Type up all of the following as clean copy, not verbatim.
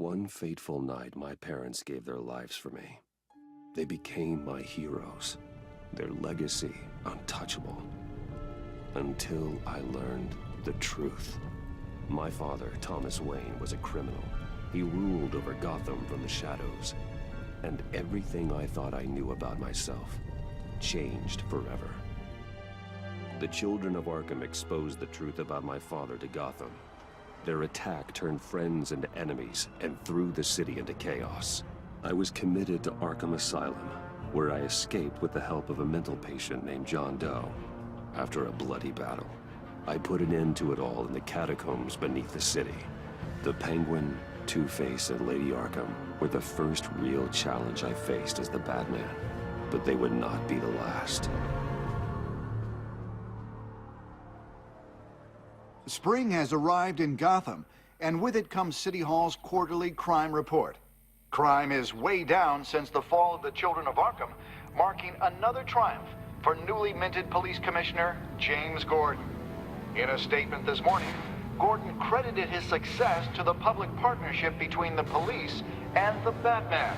One fateful night, my parents gave their lives for me. They became my heroes, their legacy untouchable. Until I learned the truth. My father, Thomas Wayne, was a criminal. He ruled over Gotham from the shadows. And everything I thought I knew about myself changed forever. The children of Arkham exposed the truth about my father to Gotham. Their attack turned friends into enemies and threw the city into chaos. I was committed to Arkham Asylum, where I escaped with the help of a mental patient named John Doe. After a bloody battle, I put an end to it all in the catacombs beneath the city. The Penguin, Two-Face, and Lady Arkham were the first real challenge I faced as the Batman, but they would not be the last. Spring has arrived in Gotham, and with it comes City Hall's quarterly crime report. Crime is way down since the fall of the Children of Arkham, marking another triumph for newly minted Police Commissioner James Gordon. In a statement this morning, Gordon credited his success to the public partnership between the police and the Batman.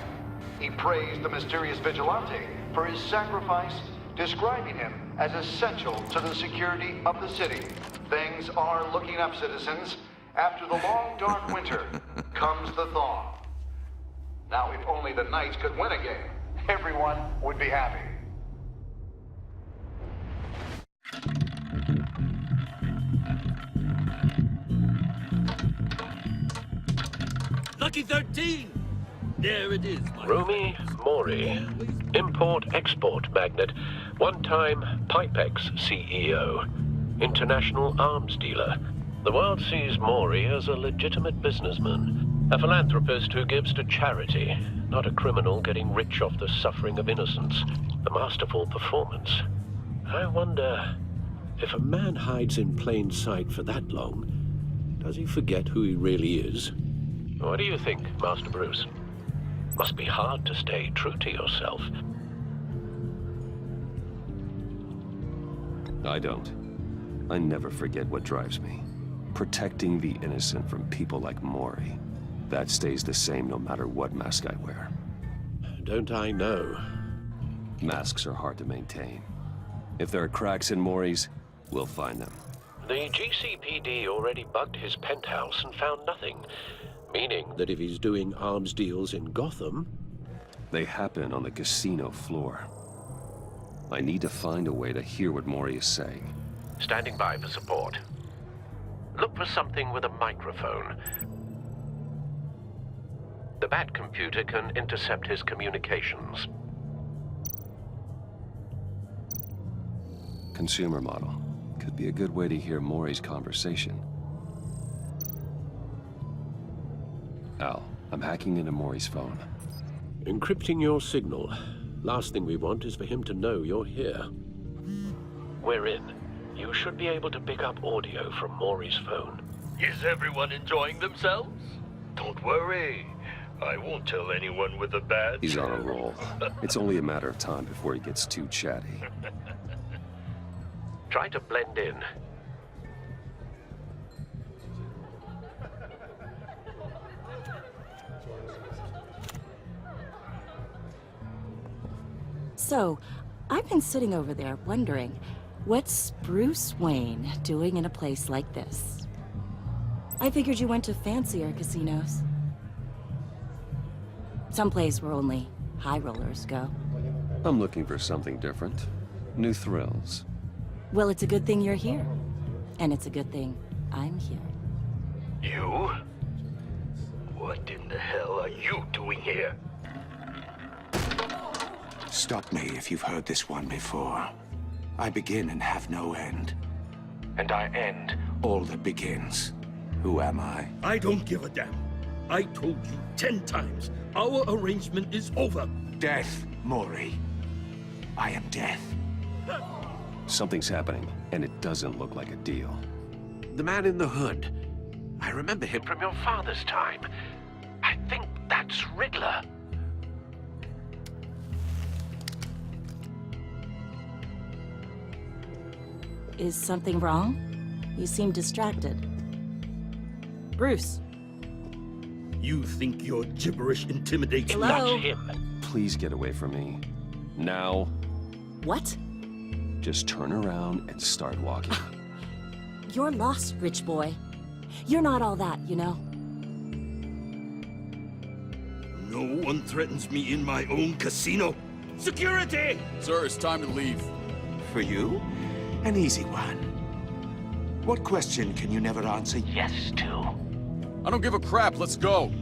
He praised the mysterious vigilante for his sacrifice, describing him as essential to the security of the city. Things are looking up, citizens. After the long, dark winter comes the thaw. Now, if only the Knights could win again, everyone would be happy. Lucky 13! There it is, my Rumi Mori, import-export magnate, one-time Pipex CEO, international arms dealer. The world sees Mori as a legitimate businessman, a philanthropist who gives to charity, not a criminal getting rich off the suffering of innocence. A masterful performance. I wonder, if a man hides in plain sight for that long, does he forget who he really is? What do you think, Master Bruce? Must be hard to stay true to yourself. I don't. I never forget what drives me. Protecting the innocent from people like Mori. That stays the same no matter what mask I wear. Don't I know? Masks are hard to maintain. If there are cracks in Mori's, we'll find them. The GCPD already bugged his penthouse and found nothing. Meaning that if he's doing arms deals in Gotham... They happen on the casino floor. I need to find a way to hear what Mori is saying. Standing by for support. Look for something with a microphone. The Bat computer can intercept his communications. Consumer model. Could be a good way to hear Mori's conversation. Al, I'm hacking into Mori's phone. Encrypting your signal. Last thing we want is for him to know you're here. We're in. You should be able to pick up audio from Mori's phone. Is everyone enjoying themselves? Don't worry. I won't tell anyone with a badge. He's on a roll. It's only a matter of time before he gets too chatty. Try to blend in. So, I've been sitting over there wondering, what's Bruce Wayne doing in a place like this? I figured you went to fancier casinos. Someplace where only high rollers go. I'm looking for something different. New thrills. Well, it's a good thing you're here. And it's a good thing I'm here. You? What in the hell are you doing here? Stop me if you've heard this one before. I begin and have no end. And I end all that begins. Who am I? I don't give a damn. I told you 10 times. Our arrangement is over. Death, Mori. I am death. Something's happening, and it doesn't look like a deal. The man in the hood. I remember him from your father's time. I think that's Riddler. Is something wrong? You seem distracted. Bruce. You think your gibberish intimidates Hello? Not him. Please get away from me. Now, What? just turn around and start walking. You're lost, rich boy. You're not all that, you know? No one threatens me in my own casino. Security! Sir, it's time to leave. For you? An easy one. What question can you never answer yes to? I don't give a crap. Let's go.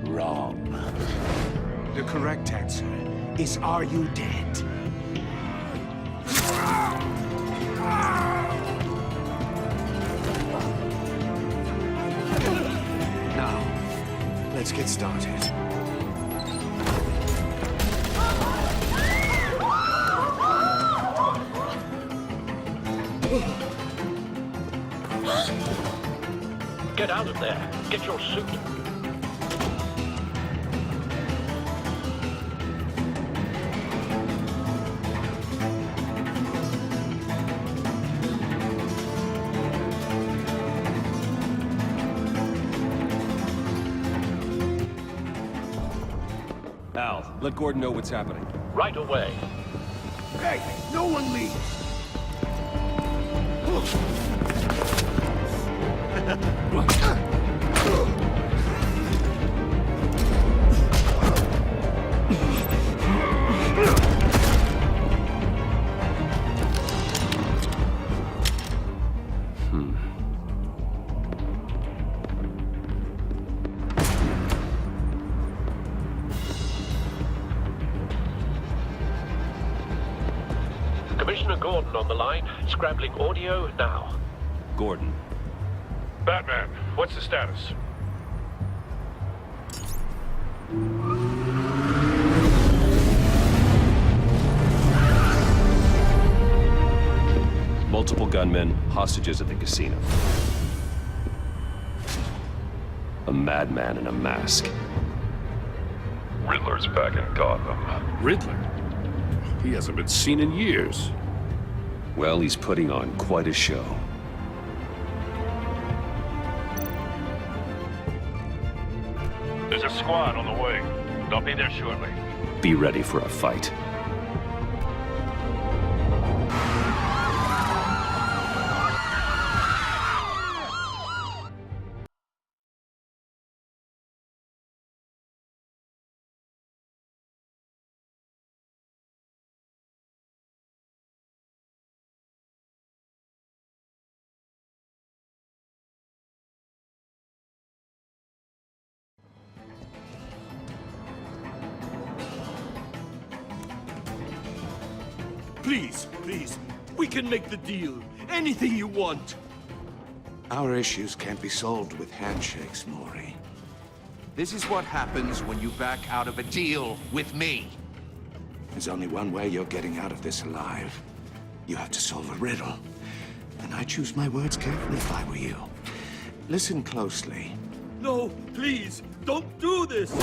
Wrong. The correct answer is, are you dead? Now, let's get started. Get out of there. Get your suit. Al, let Gordon know what's happening. Right away. Hey, no one leaves! Commissioner Gordon on the line. Scrambling audio now. Gordon, Batman, what's the status? multiple gunmen, hostages at the casino. A madman in a mask. Riddler's back in Gotham. Riddler? He hasn't been seen in years. Well, he's putting on quite a show. There's a squad on the way. They'll be there shortly. Be ready for a fight. Please, please, we can make the deal. Anything you want. Our issues can't be solved with handshakes, Maury. This is what happens when you back out of a deal with me. There's only one way you're getting out of this alive. You have to solve a riddle. And I choose my words carefully if I were you. Listen closely. No, please, don't do this.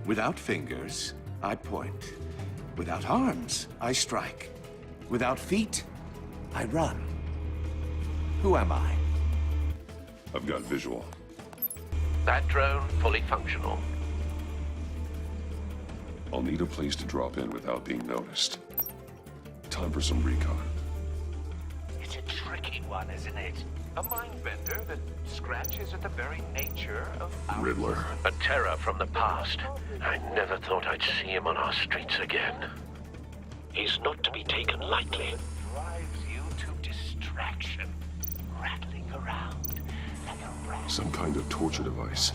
Without fingers, I point. Without arms, I strike. Without feet, I run. Who am I? I've got visual. That drone fully functional. I'll need a place to drop in without being noticed. Time for some recon. It's a tricky one, isn't it? A mind bender that scratches at the very nature of our... Riddler. A terror from the past. I never thought I'd see him on our streets again. He's not to be taken lightly. Drives you to distraction, rattling around like a rat. Some kind of torture device.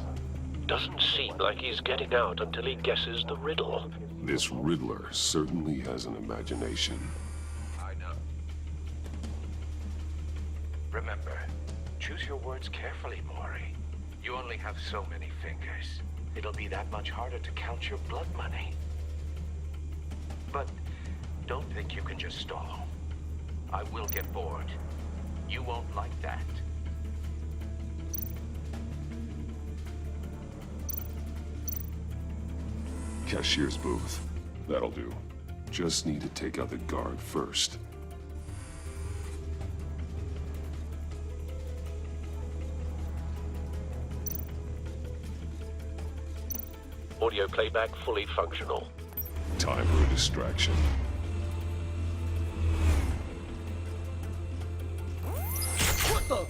Doesn't seem like he's getting out until he guesses the riddle. This Riddler certainly has an imagination. I know. Remember, choose your words carefully, Maury. You only have so many fingers. It'll be that much harder to count your blood money. But don't think you can just stall. I will get bored. You won't like that. Cashier's booth. That'll do. Just need to take out the guard first. Audio playback fully functional. Time for a distraction. What the?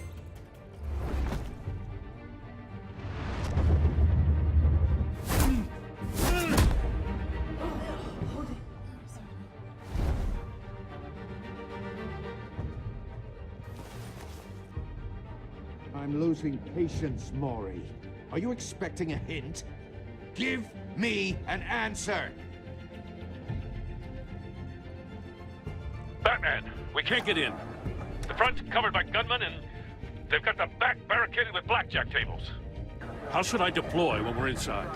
I'm losing patience, Maury. Are you expecting a hint? Give me an answer! Batman, we can't get in. The front's covered by gunmen, and they've got the back barricaded with blackjack tables. How should I deploy when we're inside?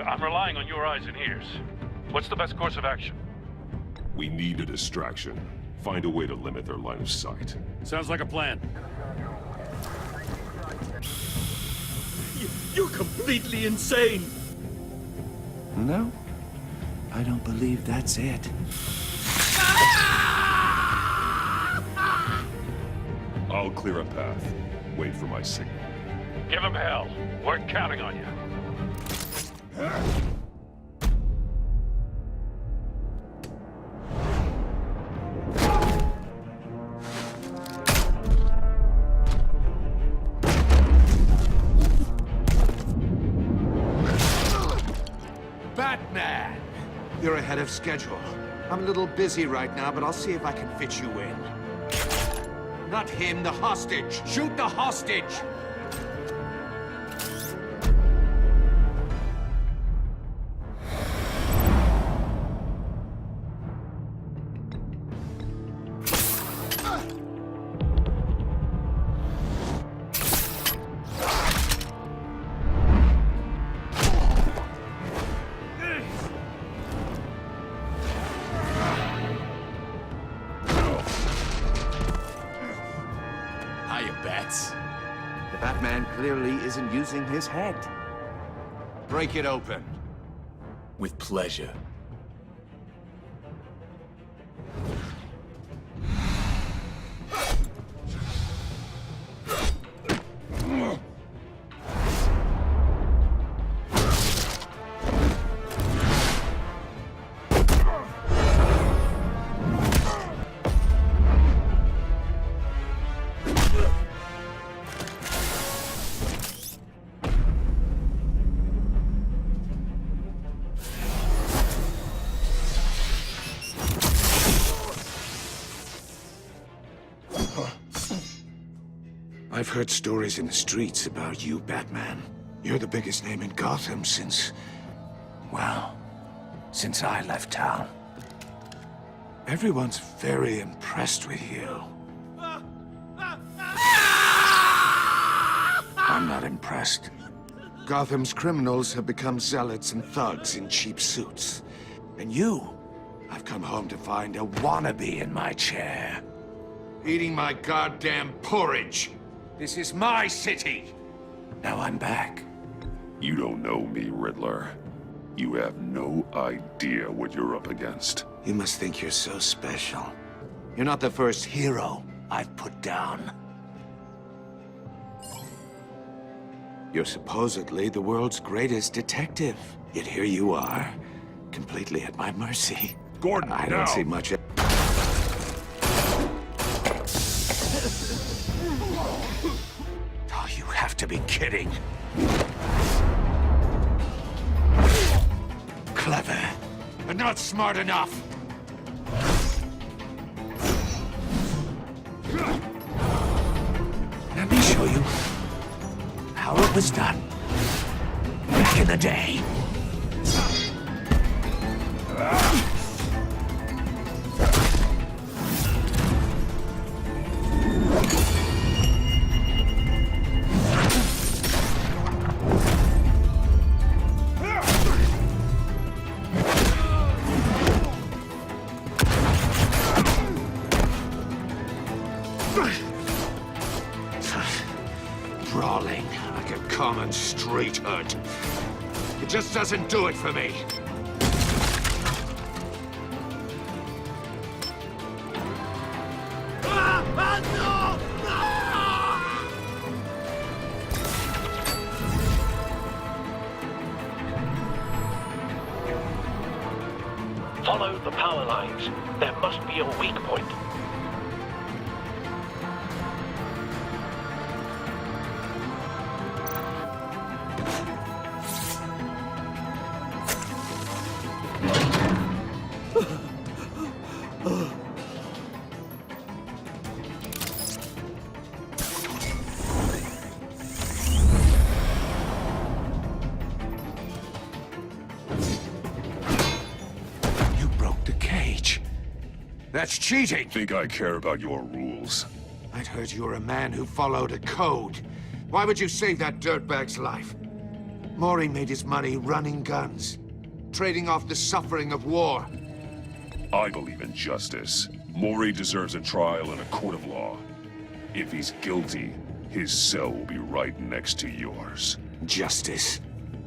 I'm relying on your eyes and ears. What's the best course of action? We need a distraction. Find a way to limit their line of sight. Sounds like a plan. You're completely insane! No, I don't believe that's it. I'll clear a path. Wait for my signal. Give him hell. We're counting on you. Batman! You're ahead of schedule. I'm a little busy right now, but I'll see if I can fit you in. Not him, the hostage! Shoot the hostage! The Batman clearly isn't using his head. Break it open. With pleasure. I've heard stories in the streets about you, Batman. You're the biggest name in Gotham since... well, since I left town. Everyone's very impressed with you. I'm not impressed. Gotham's criminals have become zealots and thugs in cheap suits. And you, I've come home to find a wannabe in my chair. Eating my goddamn porridge. This is my city. Now I'm back. You don't know me, Riddler. You have no idea what you're up against. You must think you're so special. You're not the first hero I've put down. You're supposedly the world's greatest detective. Yet here you are, completely at my mercy. Gordon, I don't see much... Oh, you have to be kidding. Clever, but not smart enough. Let me show you how it was done back in the day. Brawling like a common street hood. It just doesn't do it for me. Follow the power lines. There must be a weak point. That's cheating! Think I care about your rules? I'd heard you were a man who followed a code. Why would you save that dirtbag's life? Maury made his money running guns, trading off the suffering of war. I believe in justice. Maury deserves a trial in a court of law. If he's guilty, his cell will be right next to yours. Justice?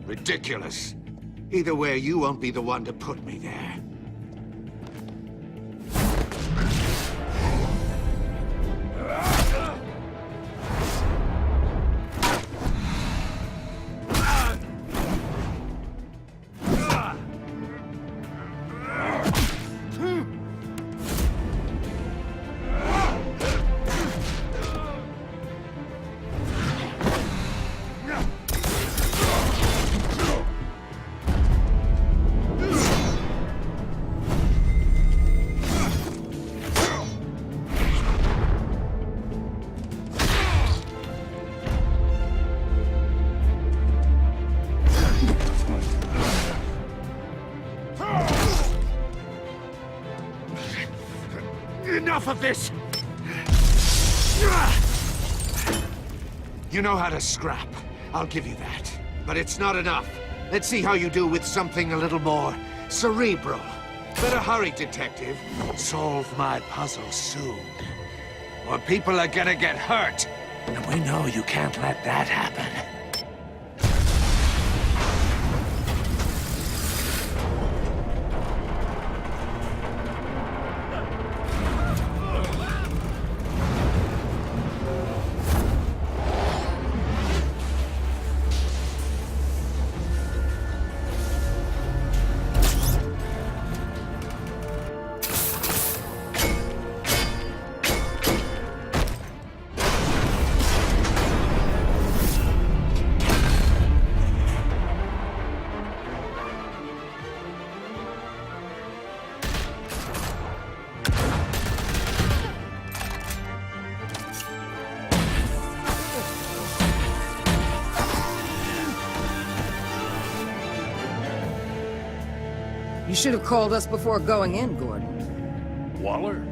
Ridiculous. Either way, you won't be the one to put me there. Enough of this! You know how to scrap. I'll give you that. But it's not enough. Let's see how you do with something a little more cerebral. Better hurry, detective. Solve my puzzle soon. Or people are gonna get hurt. And we know you can't let that happen. You should have called us before going in, Gordon. Waller?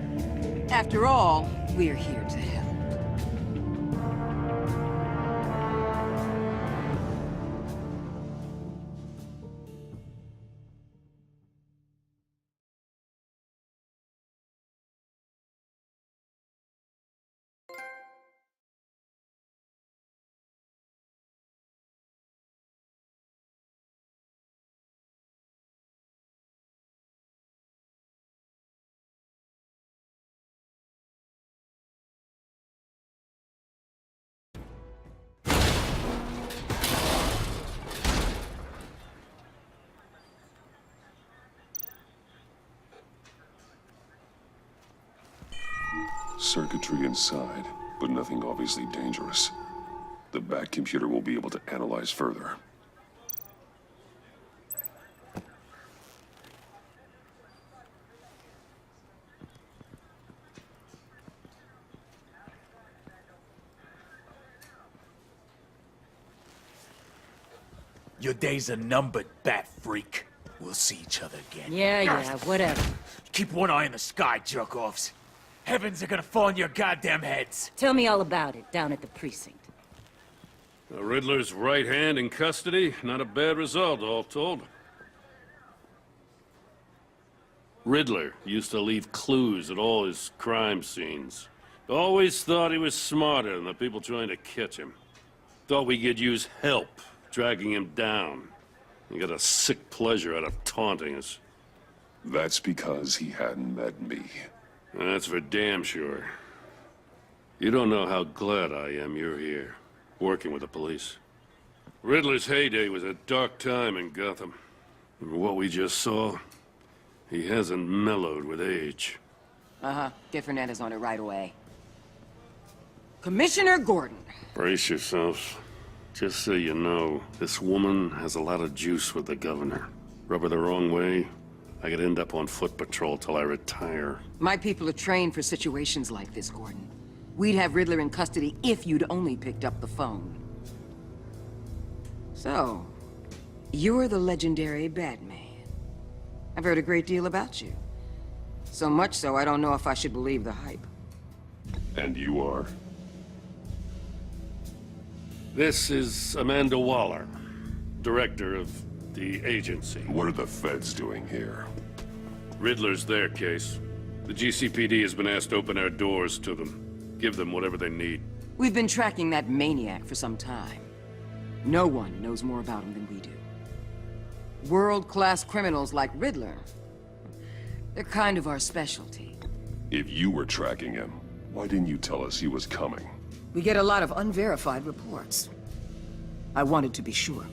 After all, we're here to help. Circuitry inside, but nothing obviously dangerous. The back computer will be able to analyze further. Your days are numbered, bat freak. We'll see each other again. Yeah, whatever. Keep one eye in the sky, jerk-offs. Heavens are gonna fall on your goddamn heads. Tell me all about it down at the precinct. The Riddler's right hand in custody. Not a bad result, all told. Riddler used to leave clues at all his crime scenes. Always thought he was smarter than the people trying to catch him. Thought we could use help dragging him down. He got a sick pleasure out of taunting us. That's because he hadn't met me. That's for damn sure. You don't know how glad I am you're here, working with the police. Riddler's heyday was a dark time in Gotham. And what we just saw, He hasn't mellowed with age. Uh-huh. Get Fernandez on it right away. Commissioner Gordon. Brace yourselves. Just so you know, this woman has a lot of juice with the governor. Rub her the wrong way, I could end up on foot patrol till I retire. My people are trained for situations like this, Gordon. We'd have Riddler in custody if you'd only picked up the phone. So, you're the legendary Batman. I've heard a great deal about you. So much so, I don't know if I should believe the hype. And you are? This is Amanda Waller, director of the agency. What are the feds doing here? Riddler's their case. The GCPD has been asked to open our doors to them. Give them whatever they need. We've been tracking that maniac for some time. No one knows more about him than we do. World-class criminals like Riddler. They're kind of our specialty. If you were tracking him, why didn't you tell us he was coming? We get a lot of unverified reports. I wanted to be sure.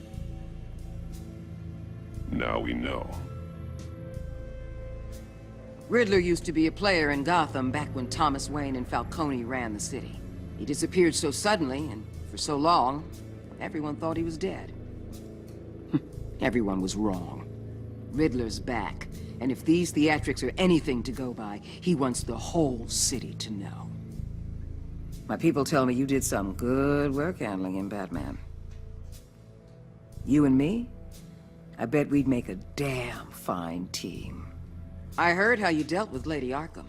Now we know. Riddler used to be a player in Gotham back when Thomas Wayne and Falcone ran the city. He disappeared so suddenly and for so long, everyone thought he was dead. Everyone was wrong. Riddler's back, and if these theatrics are anything to go by, he wants the whole city to know. My people tell me you did some good work handling him, Batman. You and me? I bet we'd make a damn fine team. I heard how you dealt with Lady Arkham.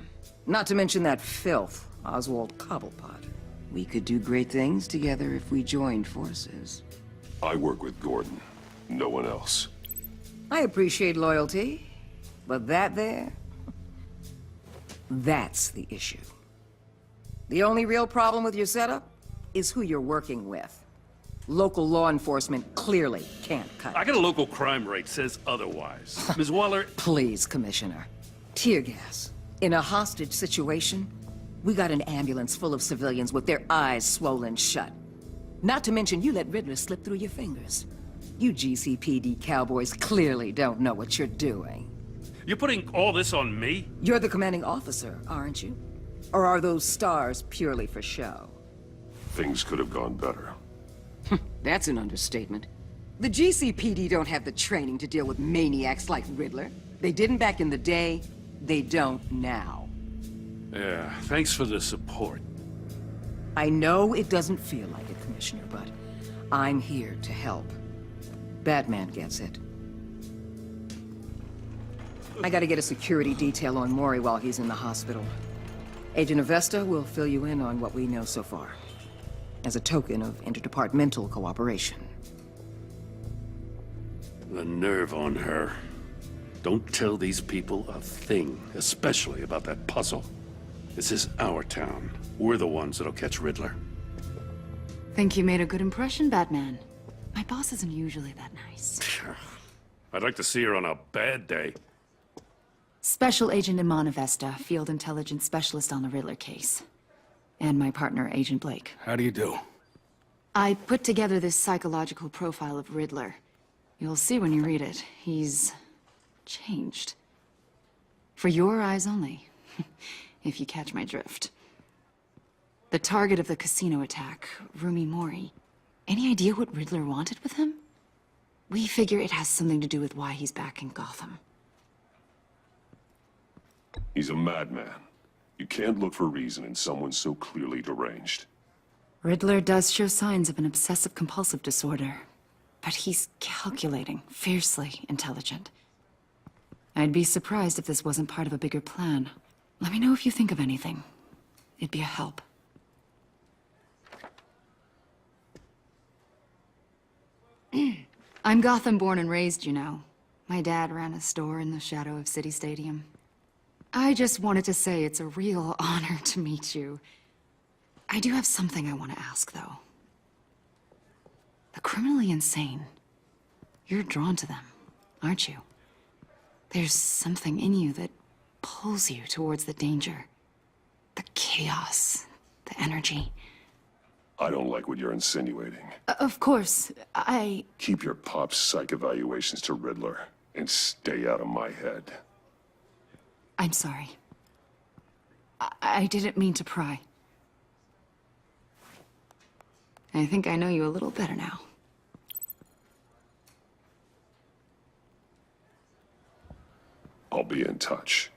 Not to mention that filth, Oswald Cobblepot. We could do great things together if we joined forces. I work with Gordon. No one else. I appreciate loyalty, but that there... that's the issue. The only real problem with your setup is who you're working with. Local law enforcement clearly can't cut it. I got a local crime rate says otherwise. Ms. Waller... Please, Commissioner. Tear gas. In a hostage situation, we got an ambulance full of civilians with their eyes swollen shut. Not to mention you let Riddler slip through your fingers. You GCPD cowboys clearly don't know what you're doing. You're putting all this on me? You're the commanding officer, aren't you? Or are those stars purely for show? Things could have gone better. That's an understatement. The GCPD don't have the training to deal with maniacs like Riddler. They didn't back in the day, they don't now. Yeah, thanks for the support. I know it doesn't feel like it, Commissioner, but I'm here to help. Batman gets it. I gotta get a security detail on Mori while he's in the hospital. Agent Avesta will fill you in on what we know so far, as a token of interdepartmental cooperation. The nerve on her. Don't tell these people a thing, especially about that puzzle. This is our town. We're the ones that'll catch Riddler. Think you made a good impression, Batman? My boss isn't usually that nice. I'd like to see her on a bad day. Special Agent Iman Avesta, Field Intelligence Specialist on the Riddler case. And my partner, Agent Blake. How do you do? I put together this psychological profile of Riddler. You'll see when you read it. He's... changed. For your eyes only, if you catch my drift. The target of the casino attack, Rumi Mori. Any idea what Riddler wanted with him? We figure it has something to do with why he's back in Gotham. He's a madman. You can't look for reason in someone so clearly deranged. Riddler does show signs of an obsessive-compulsive disorder. But he's calculating, fiercely intelligent. I'd be surprised if this wasn't part of a bigger plan. Let me know if you think of anything. It'd be a help. I'm Gotham born and raised, you know. My dad ran a store in the shadow of City Stadium. I just wanted to say it's a real honor to meet you. I do have something I want to ask, though. The criminally insane. You're drawn to them, aren't you? There's something in you that pulls you towards the danger. The chaos, the energy. I don't like what you're insinuating. Of course, Keep your pop psych evaluations to Riddler, and stay out of my head. I'm sorry. I didn't mean to pry. I think I know you a little better now. I'll be in touch.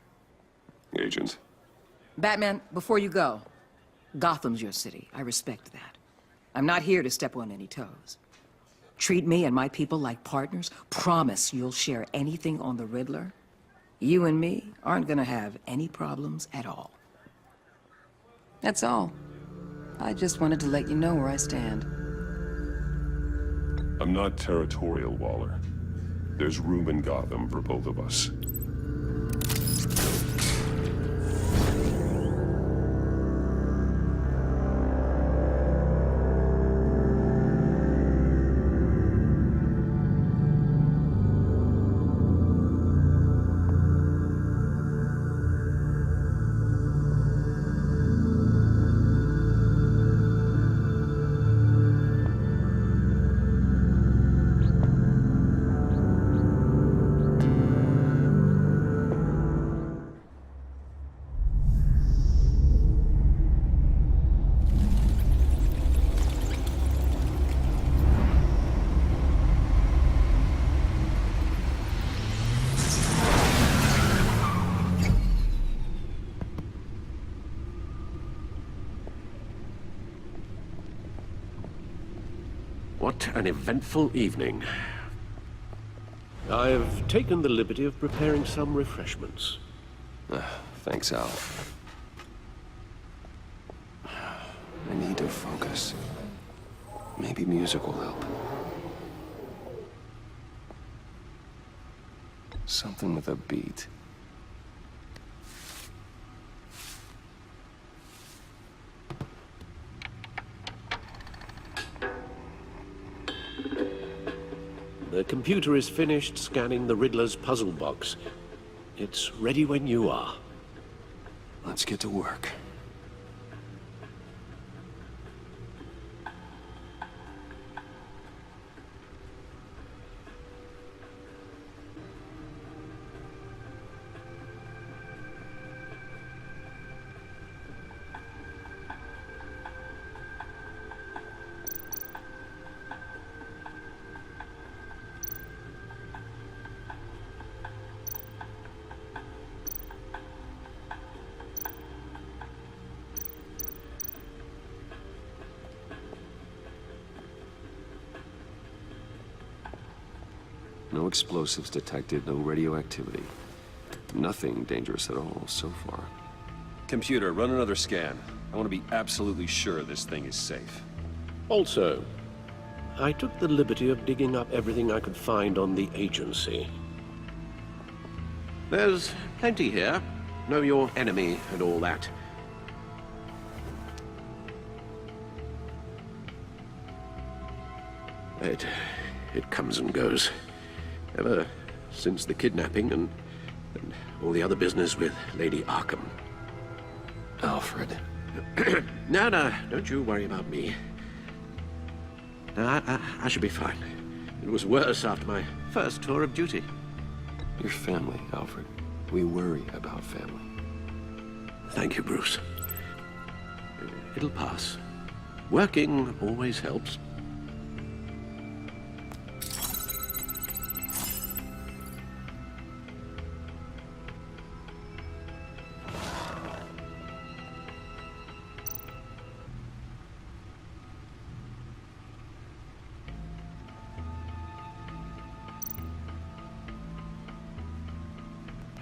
Agent. Batman, before you go, Gotham's your city. I respect that. I'm not here to step on any toes. Treat me and my people like partners. Promise you'll share anything on the Riddler. You and me aren't gonna have any problems at all. That's all. I just wanted to let you know where I stand. I'm not territorial, Waller. There's room in Gotham for both of us. What an eventful evening. I've taken the liberty of preparing some refreshments. Thanks, Al. I need to focus. Maybe music will help. Something with a beat. The computer is finished scanning the Riddler's puzzle box. It's ready when you are. Let's get to work. No explosives detected, no radioactivity. Nothing dangerous at all so far. Computer, run another scan. I want to be absolutely sure this thing is safe. Also, I took the liberty of digging up everything I could find on the agency. There's plenty here. Know your enemy and all that. It comes and goes. Ever since the kidnapping and all the other business with Lady Arkham. Alfred. No, don't you worry about me. No, I should be fine. It was worse after my first tour of duty. Your family, Alfred. We worry about family. Thank you, Bruce. It'll pass. Working always helps.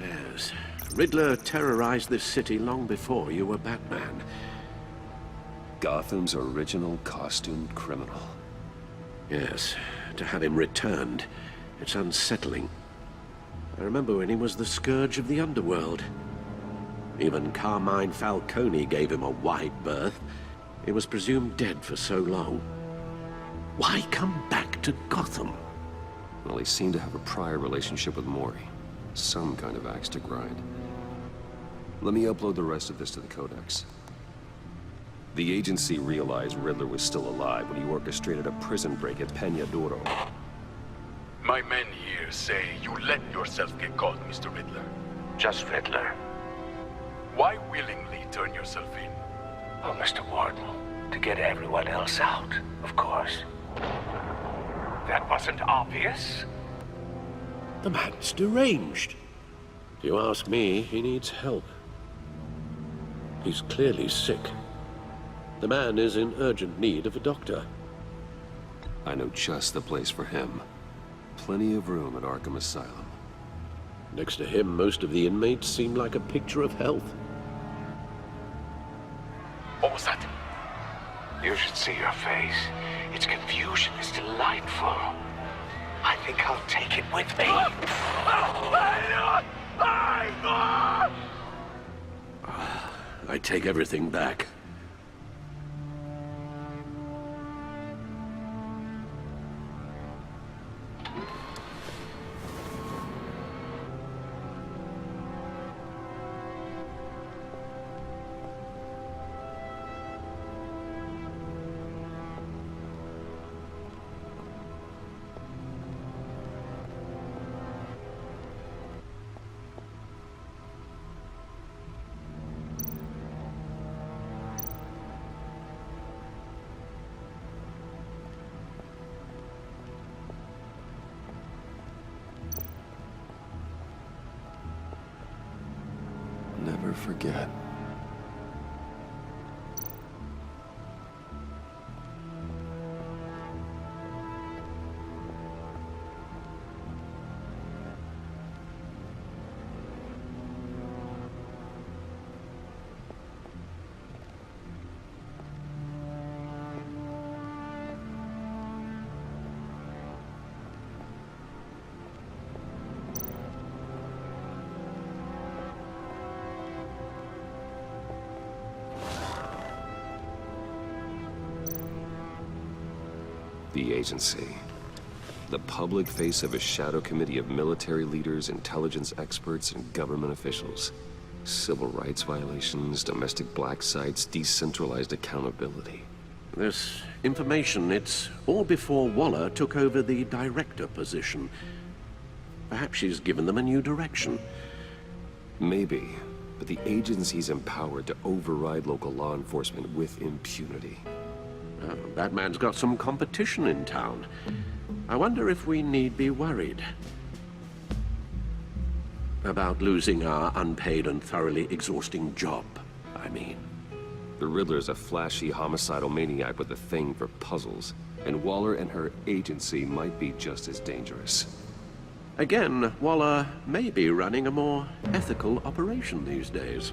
Yes. Riddler terrorized this city long before you were Batman. Gotham's original costumed criminal. Yes. To have him returned, it's unsettling. I remember when he was the scourge of the underworld. Even Carmine Falcone gave him a wide berth. He was presumed dead for so long. Why come back to Gotham? Well, he seemed to have a prior relationship with Mori. Some kind of axe to grind. Let me upload the rest of this to the Codex. The agency realized Riddler was still alive when he orchestrated a prison break at Peñadoro. My men here say you let yourself get caught, Mr. Riddler. Just Riddler. Why willingly turn yourself in? Oh, Mr. Warden, to get everyone else out, of course. That wasn't obvious. The man's deranged. If you ask me, he needs help. He's clearly sick. The man is in urgent need of a doctor. I know just the place for him. Plenty of room at Arkham Asylum. Next to him, most of the inmates seem like a picture of health. What was that? You should see your face. Its confusion is delightful. I think I'll take it with me. I take everything back. Never forget. The agency. The public face of a shadow committee of military leaders, intelligence experts, and government officials. Civil rights violations, domestic black sites, decentralized accountability. This information, it's all before Waller took over the director position. Perhaps she's given them a new direction. Maybe, but the agency's empowered to override local law enforcement with impunity. Oh, that man's got some competition in town. I wonder if we need be worried about losing our unpaid and thoroughly exhausting job, I mean. The Riddler's a flashy, homicidal maniac with a thing for puzzles, and Waller and her agency might be just as dangerous. Again, Waller may be running a more ethical operation these days.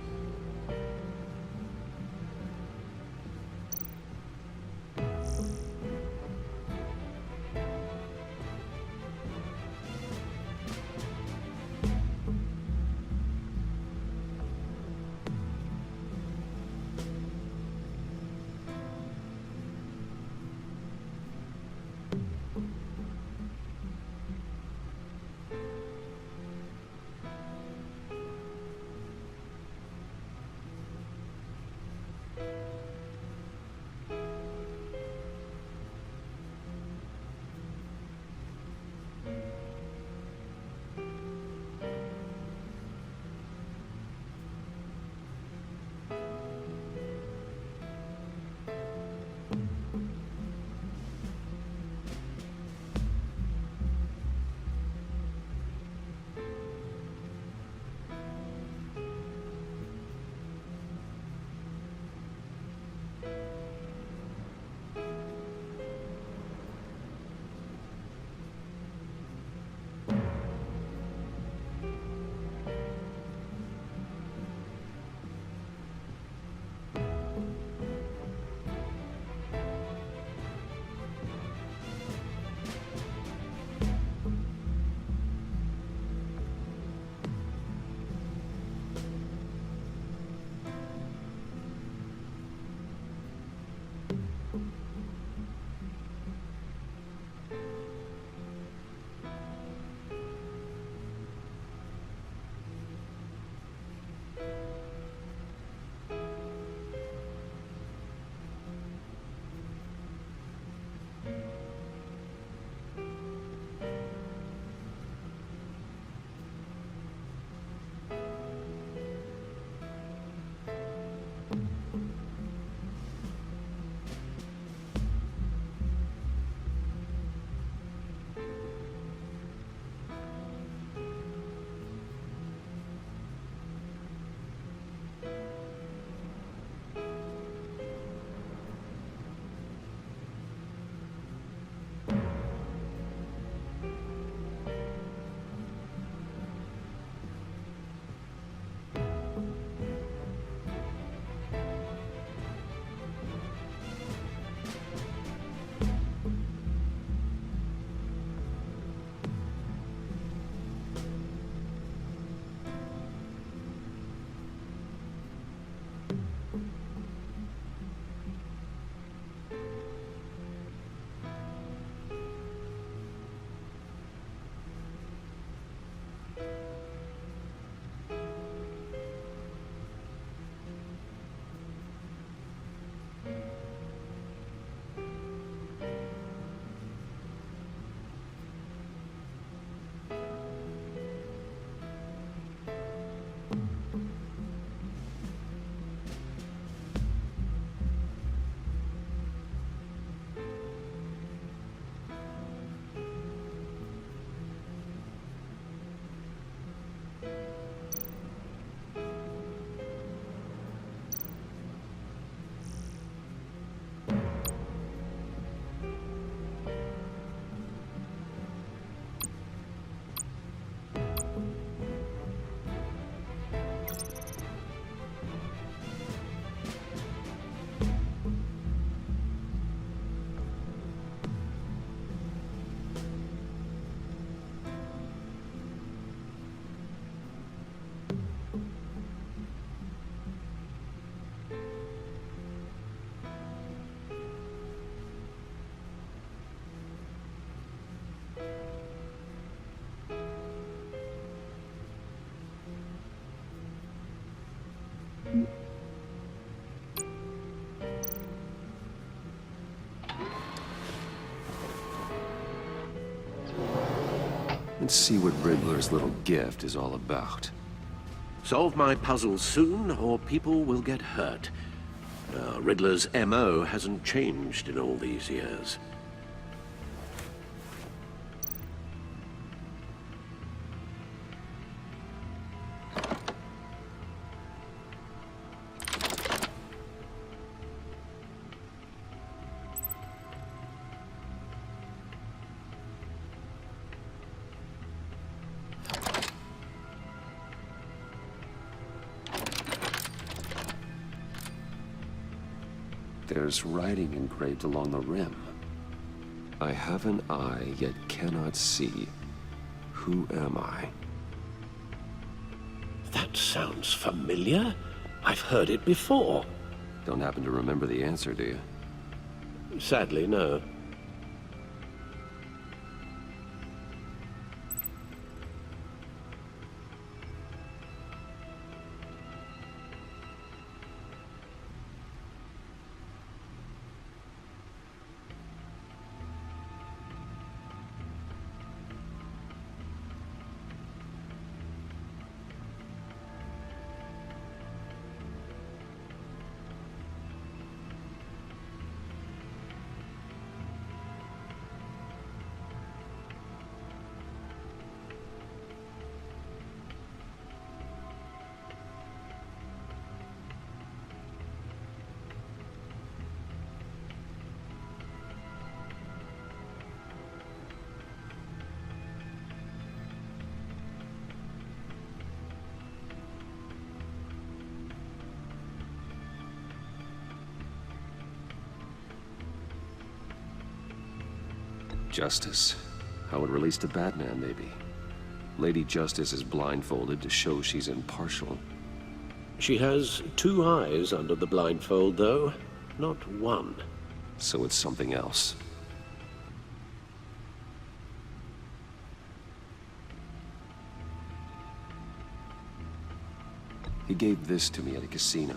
Let's see what Riddler's little gift is all about. Solve my puzzles soon, or people will get hurt. Riddler's MO hasn't changed in all these years. There's writing engraved along the rim. I have an eye, yet cannot see. Who am I? That sounds familiar. I've heard it before. Don't happen to remember the answer, do you? Sadly, no. Justice. How it relates to Batman, maybe. Lady Justice is blindfolded to show she's impartial. She has 2 eyes under the blindfold, though, not 1. So it's something else. He gave this to me at a casino.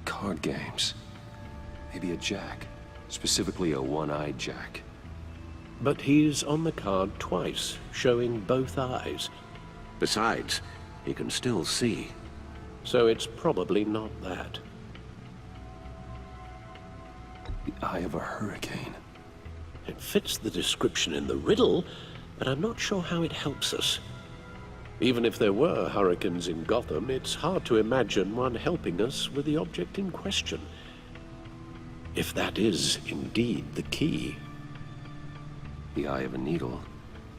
Card games. Maybe a jack. Specifically a one-eyed jack. But he's on the card twice, showing both eyes. Besides, he can still see. So it's probably not that. The eye of a hurricane. It fits the description in the riddle, but I'm not sure how it helps us. Even if there were hurricanes in Gotham, it's hard to imagine one helping us with the object in question. If that is indeed the key. The eye of a needle.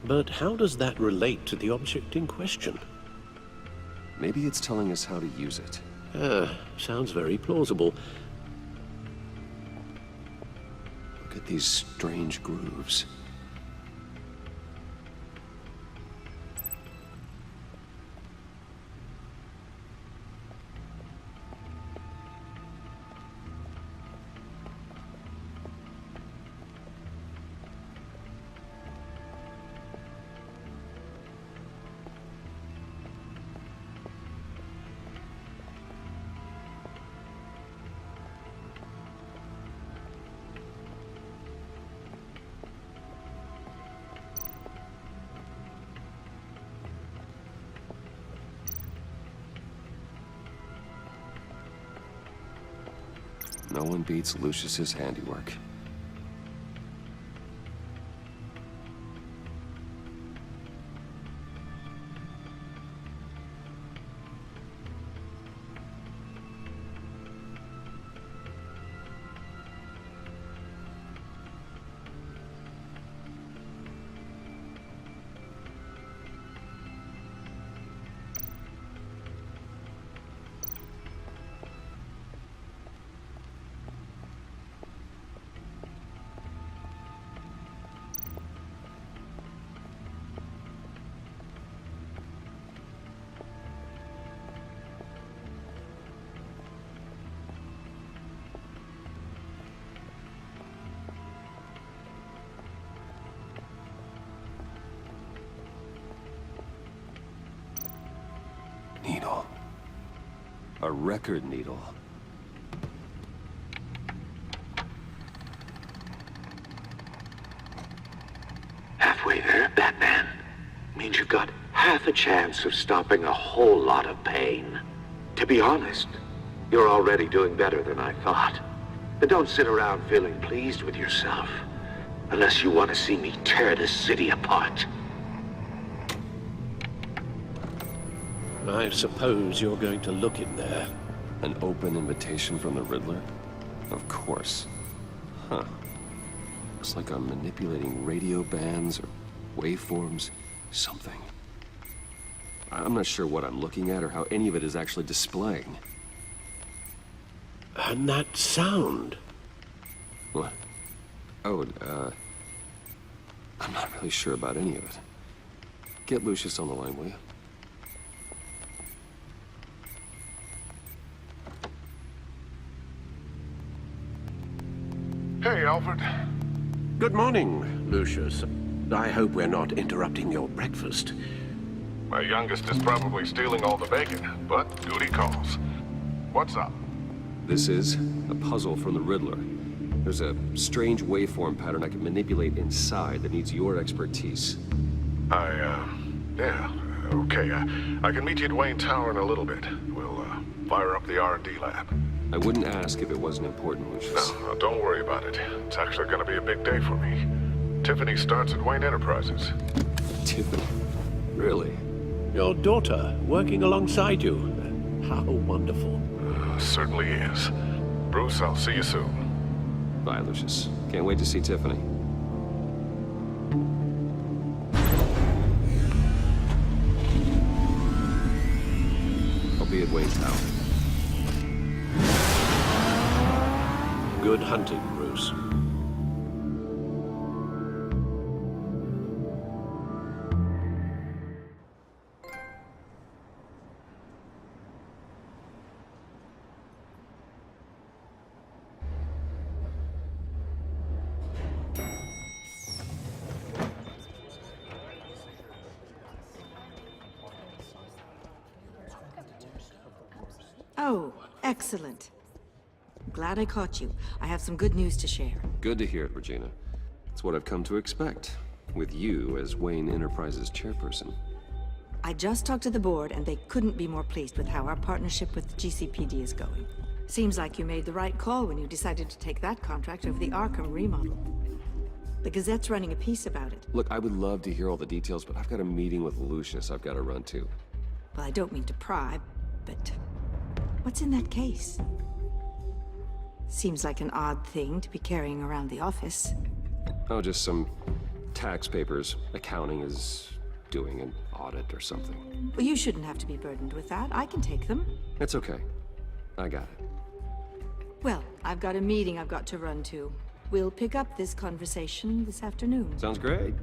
But how does that relate to the object in question? Maybe it's telling us how to use it. Sounds very plausible. Look at these strange grooves. No one beats Lucius's handiwork. Needle. A record needle. Halfway there, Batman. means you've got half a chance of stopping a whole lot of pain. To be honest, you're already doing better than I thought. But don't sit around feeling pleased with yourself, unless you want to see me tear this city apart. I suppose you're going to look in there. An open invitation from the Riddler? Of course. Huh. Looks like I'm manipulating radio bands or waveforms. Something. I'm not sure what I'm looking at or how any of it is actually displaying. And that sound? What? Oh, I'm not really sure about any of it. Get Lucius on the line, will you? Hey, Alfred. Good morning, Lucius. I hope we're not interrupting your breakfast. My youngest is probably stealing all the bacon, but duty calls. What's up? This is a puzzle from the Riddler. There's a strange waveform pattern I can manipulate inside that needs your expertise. Yeah, okay. I can meet you at Wayne Tower in a little bit. We'll, fire up the R&D lab. I wouldn't ask if it wasn't important, Lucius. No, don't worry about it. It's actually gonna be a big day for me. Tiffany starts at Wayne Enterprises. Tiffany? Really? Your daughter, working alongside you. How wonderful. Certainly is. Bruce, I'll see you soon. Bye, Lucius. Can't wait to see Tiffany. I'll be at Wayne Tower. Good hunting, Bruce. Oh, excellent. Glad I caught you. I have some good news to share. Good to hear it, Regina. It's what I've come to expect, with you as Wayne Enterprises chairperson. I just talked to the board, and they couldn't be more pleased with how our partnership with GCPD is going. Seems like you made the right call when you decided to take that contract over the Arkham remodel. The Gazette's running a piece about it. Look, I would love to hear all the details, but I've got a meeting with Lucius I've got to run to. Well, I don't mean to pry, but what's in that case? Seems like an odd thing to be carrying around the office. Oh, just some tax papers. Accounting is doing an audit or something. Well, you shouldn't have to be burdened with that. I can take them. It's okay. I got it. Well, I've got a meeting I've got to run to. We'll pick up this conversation this afternoon. Sounds great.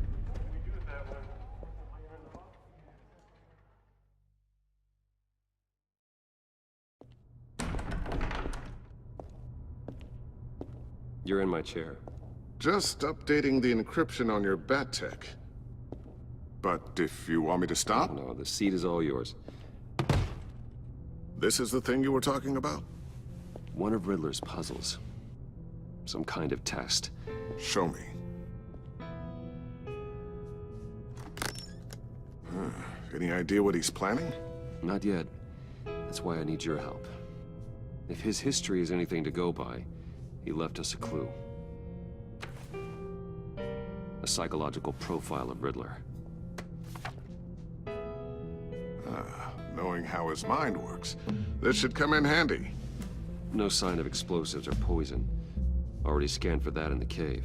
You're in my chair. Just updating the encryption on your bat tech. But if you want me to stop? No, the seat is all yours. This is the thing you were talking about? One of Riddler's puzzles. Some kind of test. Show me. Any idea what he's planning? Not yet. That's why I need your help. If his history is anything to go by, he left us a clue. A psychological profile of Riddler. Knowing how his mind works, this should come in handy. No sign of explosives or poison. Already scanned for that in the cave.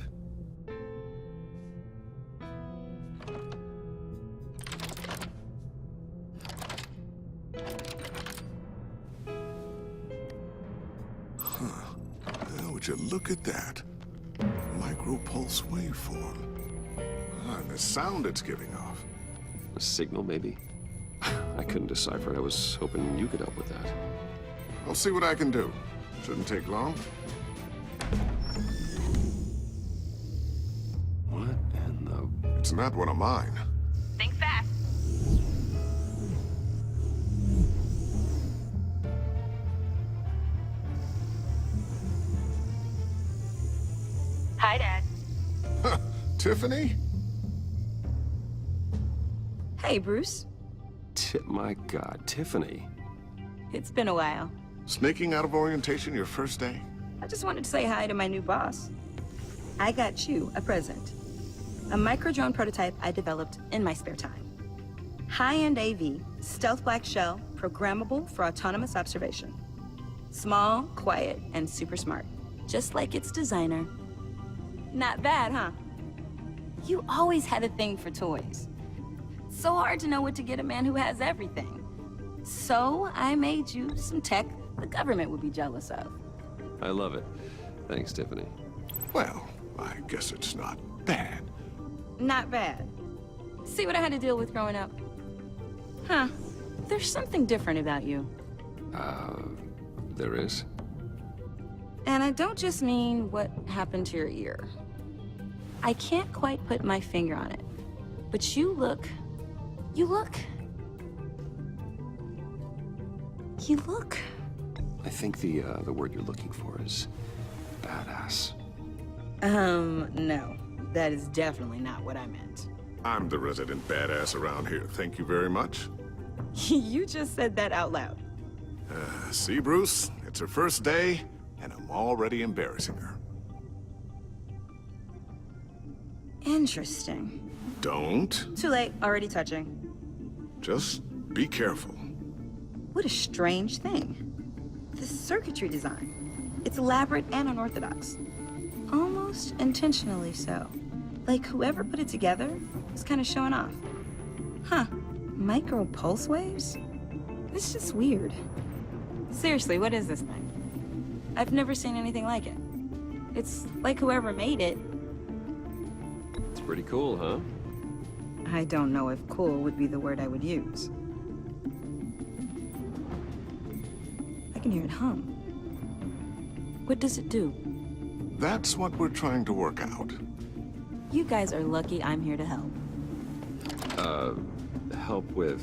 Would you look at that? Micropulse waveform. And the sound it's giving off. A signal, maybe? I couldn't decipher it. I was hoping you could help with that. I'll see what I can do. Shouldn't take long. What in the... It's not one of mine. Think fast. Hi, Dad. Tiffany? Hey, Bruce. My God, Tiffany. It's been a while. Sneaking out of orientation your first day? I just wanted to say hi to my new boss. I got you a present. A micro-drone prototype I developed in my spare time. High-end AV, stealth black shell, programmable for autonomous observation. Small, quiet, and super smart. Just like its designer. Not bad, huh? You always had a thing for toys. So hard to know what to get a man who has everything. So I made you some tech the government would be jealous of. I love it. Thanks, Tiffany. Well, I guess it's not bad. Not bad. See what I had to deal with growing up? Huh. There's something different about you. There is? And I don't just mean what happened to your ear. I can't quite put my finger on it. But you look... I think the word you're looking for is badass. No. That is definitely not what I meant. I'm the resident badass around here. Thank you very much. You just said that out loud. See, Bruce? It's her first day, and I'm already embarrassing her. Interesting. Don't. Too late. Already touching. Just be careful. What a strange thing. The circuitry design. It's elaborate and unorthodox. Almost intentionally so. Like whoever put it together was kind of showing off. Huh. Micro pulse waves? It's just weird. Seriously, what is this thing? I've never seen anything like it. It's like whoever made it. It's pretty cool, huh? I don't know if cool would be the word I would use. I can hear it hum. What does it do? That's what we're trying to work out. You guys are lucky I'm here to help. Help with...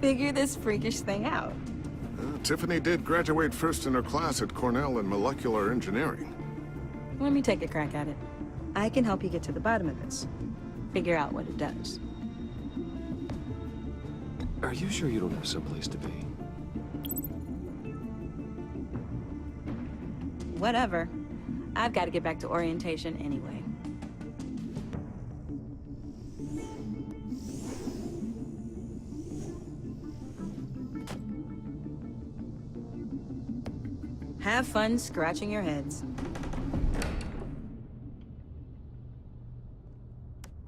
Figure this freakish thing out. Tiffany did graduate first in her class at Cornell in molecular engineering. Let me take a crack at it. I can help you get to the bottom of this. Figure out what it does. Are you sure you don't have someplace to be? Whatever. I've got to get back to orientation anyway. Have fun scratching your heads.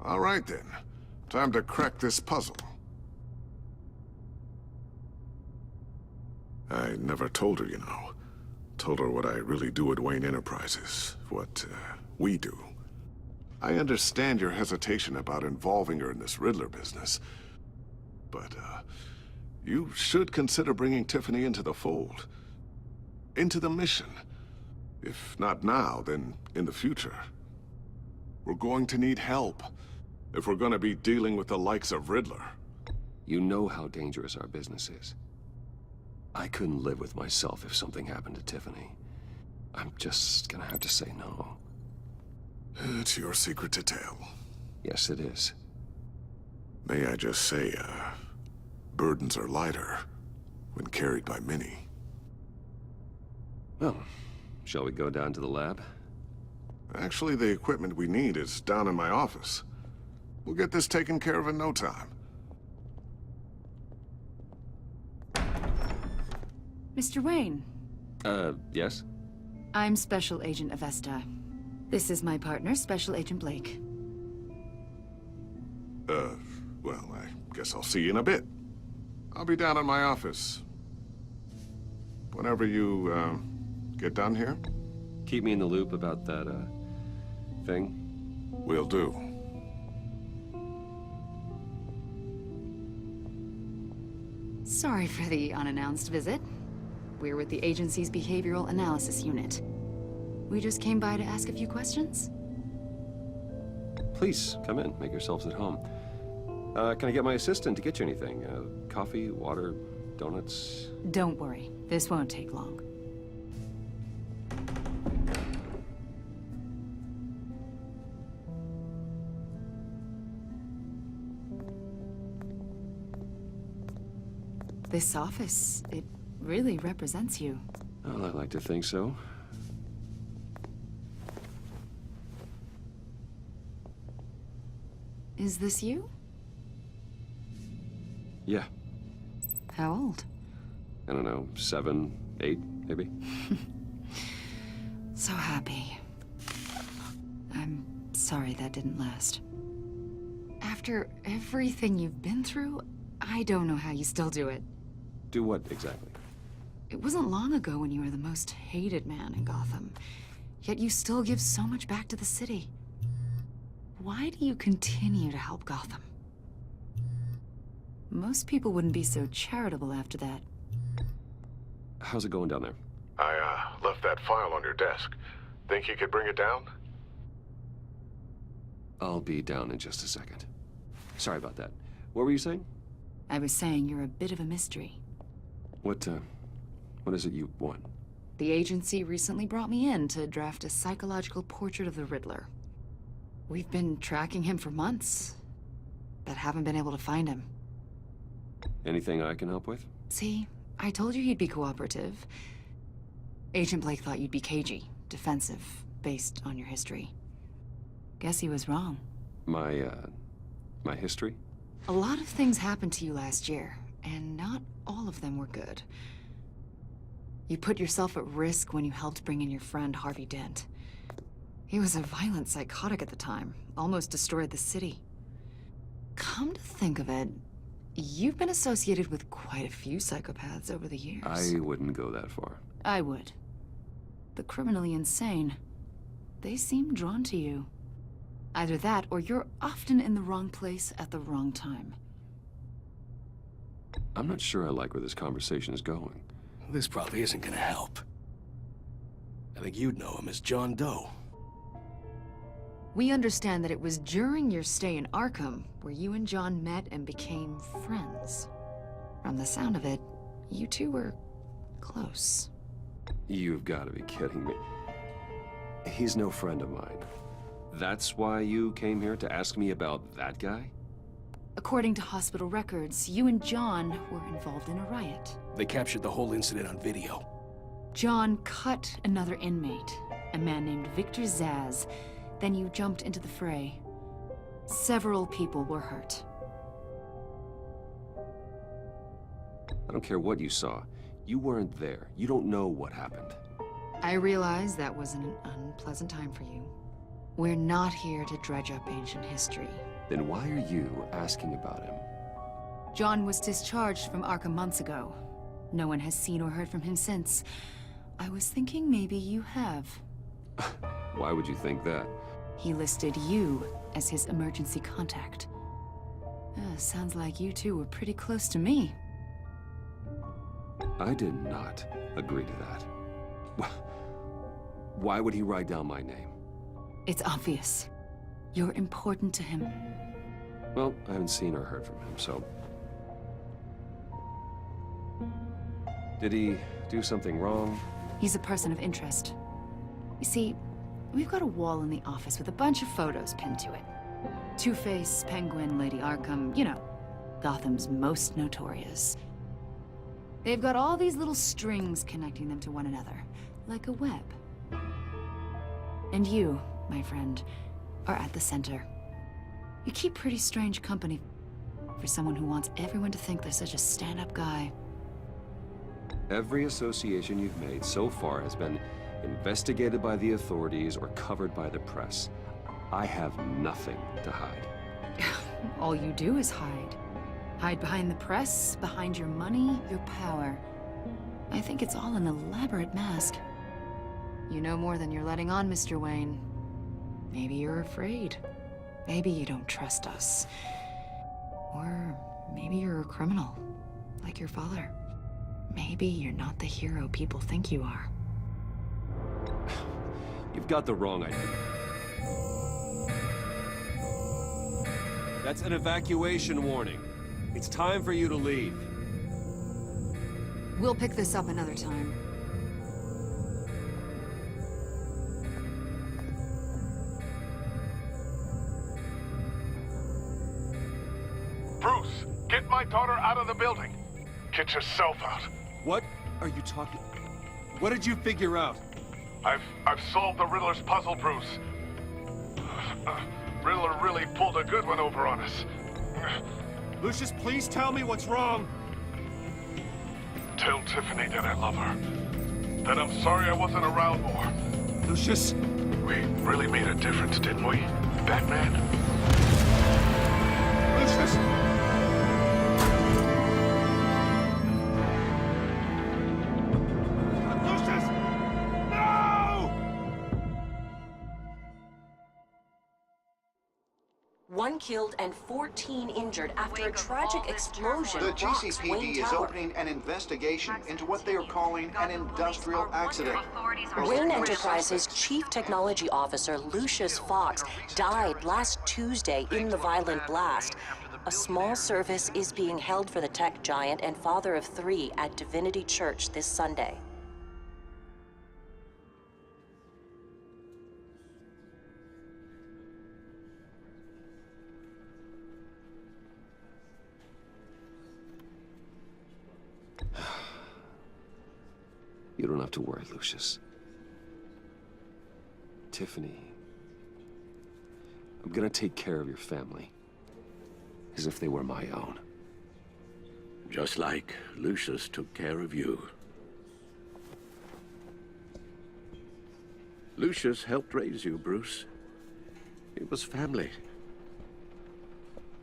All right, then. Time to crack this puzzle. I never told her, you know. Told her what I really do at Wayne Enterprises. What, we do. I understand your hesitation about involving her in this Riddler business. But, you should consider bringing Tiffany into the fold. Into the mission. If not now, then in the future. We're going to need help if we're going to be dealing with the likes of Riddler. You know how dangerous our business is. I couldn't live with myself if something happened to Tiffany. I'm just gonna have to say no. It's your secret to tell. Yes, it is. May I just say, burdens are lighter when carried by many. Well, shall we go down to the lab? Actually, the equipment we need is down in my office. We'll get this taken care of in no time. Mr. Wayne. Yes? I'm Special Agent Avesta. This is my partner, Special Agent Blake. Well, I guess I'll see you in a bit. I'll be down in my office. Whenever you, get done here? Keep me in the loop about that, thing? Will do. Sorry for the unannounced visit. We're with the agency's Behavioral Analysis Unit. We just came by to ask a few questions. Please, come in. Make yourselves at home. Can I get my assistant to get you anything? Coffee, water, donuts? Don't worry. This won't take long. This office, it really represents you. Well, I like to think so. Is this you? Yeah. How old? I don't know, 7, 8, maybe? So happy. I'm sorry that didn't last. After everything you've been through, I don't know how you still do it. Do what, exactly? It wasn't long ago when you were the most hated man in Gotham, yet you still give so much back to the city. Why do you continue to help Gotham? Most people wouldn't be so charitable after that. How's it going down there? I, left that file on your desk. Think you could bring it down? I'll be down in just a second. Sorry about that. What were you saying? I was saying you're a bit of a mystery. What is it you want? The agency recently brought me in to draft a psychological portrait of the Riddler. We've been tracking him for months, but haven't been able to find him. Anything I can help with? See, I told you he'd be cooperative. Agent Blake thought you'd be cagey, defensive, based on your history. Guess he was wrong. My history? A lot of things happened to you last year, and not all of them were good. You put yourself at risk when you helped bring in your friend Harvey Dent. He was a violent psychotic at the time, almost destroyed the city. Come to think of it, you've been associated with quite a few psychopaths over the years. I wouldn't go that far. I would. The criminally insane. They seem drawn to you. Either that, or you're often in the wrong place at the wrong time. I'm not sure I like where this conversation is going. This probably isn't gonna help. I think you'd know him as John Doe. We understand that it was during your stay in Arkham where you and John met and became friends. From the sound of it, you two were close. You've got to be kidding me. He's no friend of mine. That's why you came here to ask me about that guy? According to hospital records, you and John were involved in a riot. They captured the whole incident on video. John cut another inmate, a man named Victor Zaz. Then you jumped into the fray. Several people were hurt. I don't care what you saw. You weren't there. You don't know what happened. I realize that was an unpleasant time for you. We're not here to dredge up ancient history. Then why are you asking about him? John was discharged from Arkham months ago. No one has seen or heard from him since. I was thinking maybe you have. Why would you think that? He listed you as his emergency contact. Sounds like you two were pretty close to me. I did not agree to that. Why would he write down my name? It's obvious. You're important to him. Well, I haven't seen or heard from him, so... Did he do something wrong? He's a person of interest. You see, we've got a wall in the office with a bunch of photos pinned to it. Two-Face, Penguin, Lady Arkham, you know, Gotham's most notorious. They've got all these little strings connecting them to one another, like a web. And you, my friend, are at the center. You keep pretty strange company for someone who wants everyone to think they're such a stand-up guy. Every association you've made so far has been investigated by the authorities or covered by the press. I have nothing to hide. All you do is hide. Hide behind the press, behind your money, your power. I think it's all an elaborate mask. You know more than you're letting on, Mr. Wayne. Maybe you're afraid. Maybe you don't trust us. Or maybe you're a criminal, like your father. Maybe you're not the hero people think you are. You've got the wrong idea. That's an evacuation warning. It's time for you to leave. We'll pick this up another time. Bruce, get my daughter out of the building. Get yourself out. What are you talking? What did you figure out? I've solved the Riddler's puzzle, Bruce. Riddler really pulled a good one over on us. Lucius, please tell me what's wrong. Tell Tiffany that I love her. That I'm sorry I wasn't around more. Lucius? We really made a difference, didn't we, Batman? Lucius! Lucius! No! One killed and 14 injured after a tragic explosion The rocks Wayne GCPD is Tower. opening an investigation into what they are calling an industrial accident. Wayne Enterprises' chief technology officer, Lucius Fox, died last Tuesday in the violent blast. A small service is being held for the tech giant and father of 3 at Divinity Church this Sunday. You don't have to worry, Lucius. Tiffany, I'm gonna take care of your family. As if they were my own. Just like Lucius took care of you. Lucius helped raise you, Bruce. It was family.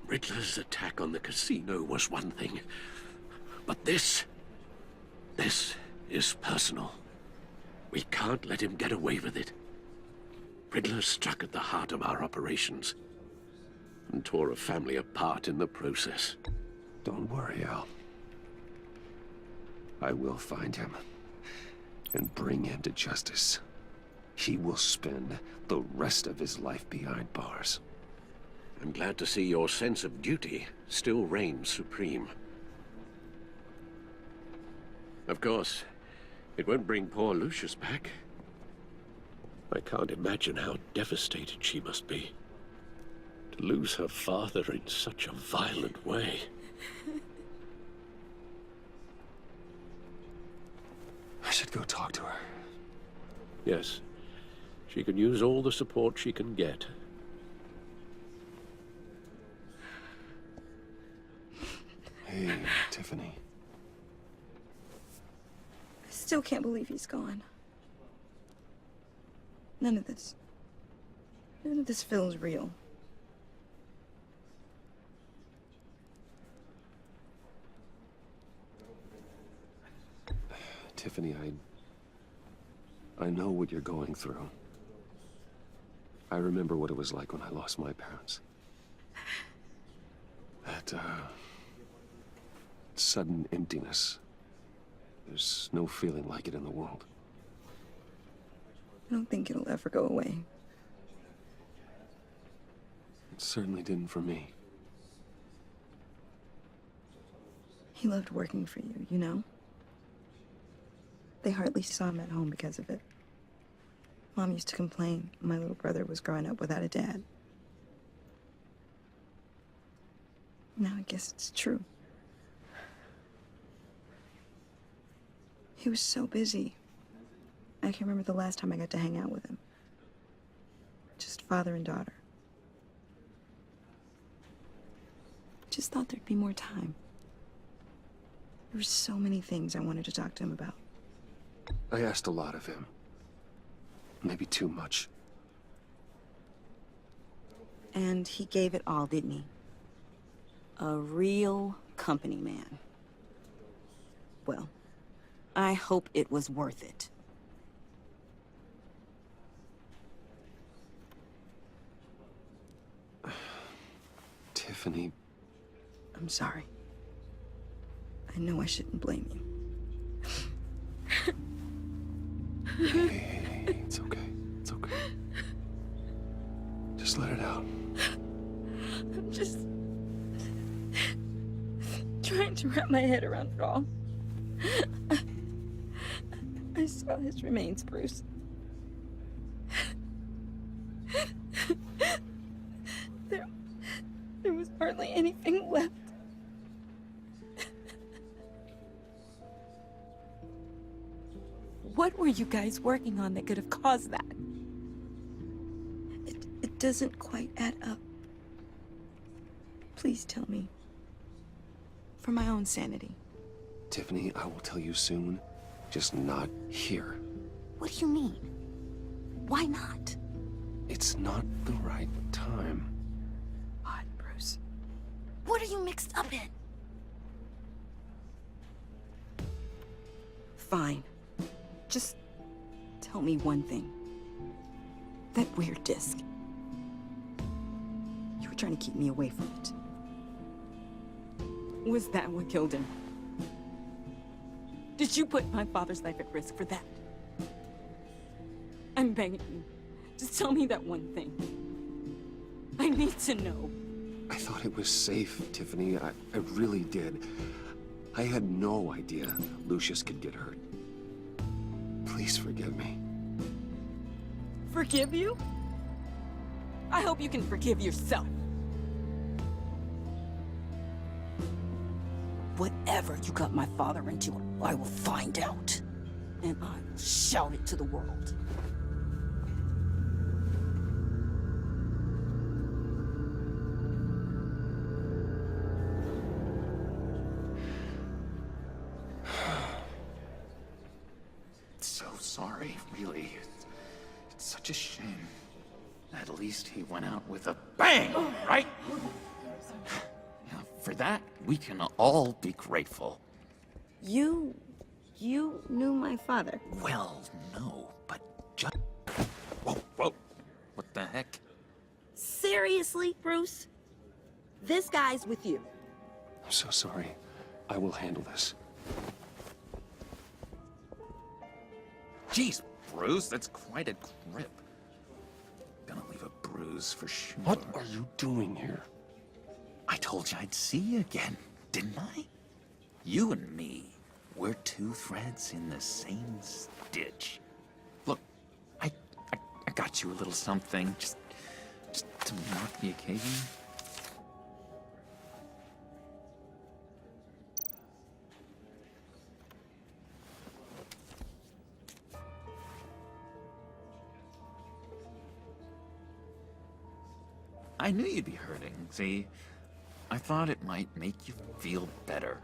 Riddler's attack on the casino was one thing. But this is personal. We can't let him get away with it. Riddler struck at the heart of our operations and tore a family apart in the process. Don't worry, Al. I will find him and bring him to justice. He will spend the rest of his life behind bars. I'm glad to see your sense of duty still reigns supreme. Of course, it won't bring poor Lucius back. I can't imagine how devastated she must be. To lose her father in such a violent way. I should go talk to her. Yes, she can use all the support she can get. Hey, Tiffany. I still can't believe he's gone. None of this feels real. Tiffany, I know what you're going through. I remember what it was like when I lost my parents. That, sudden emptiness. There's no feeling like it in the world. I don't think it'll ever go away. It certainly didn't for me. He loved working for you, you know? They hardly saw him at home because of it. Mom used to complain my little brother was growing up without a dad. Now I guess it's true. He was so busy. I can't remember the last time I got to hang out with him. Just father and daughter. Just thought there'd be more time. There were so many things I wanted to talk to him about. I asked a lot of him. Maybe too much. And he gave it all, didn't he? A real company man. Well, I hope it was worth it. Tiffany. I'm sorry. I know I shouldn't blame you. Hey, it's okay. It's okay. Just let it out. I'm just trying to wrap my head around it all. I saw his remains, Bruce. There was hardly anything left. What were you guys working on that could have caused that? It doesn't quite add up. Please tell me. For my own sanity. Tiffany, I will tell you soon. Just not here. What do you mean? Why not? It's not the right time. Odd, Bruce. What are you mixed up in? Fine. Just tell me one thing. That weird disc. You were trying to keep me away from it. Was that what killed him? Did you put my father's life at risk for that? I'm begging you. Just tell me that one thing. I need to know. I thought it was safe, Tiffany. I really did. I had no idea Lucius could get hurt. Please forgive me. Forgive you? I hope you can forgive yourself. Whatever you got my father into, I will find out. And I will shout it to the world. So sorry, really. It's such a shame. At least he went out with a bang, right? For that, we can all be grateful. You knew my father? Well, no, but just... Whoa, whoa. What the heck? Seriously, Bruce? This guy's with you. I'm so sorry. I will handle this. Jeez, Bruce, that's quite a grip. Gonna leave a bruise for sure. What are you doing here? I told you I'd see you again, didn't I? You and me, we're two threads in the same stitch. Look, I got you a little something, just to mark the occasion. I knew you'd be hurting, see? I thought it might make you feel better.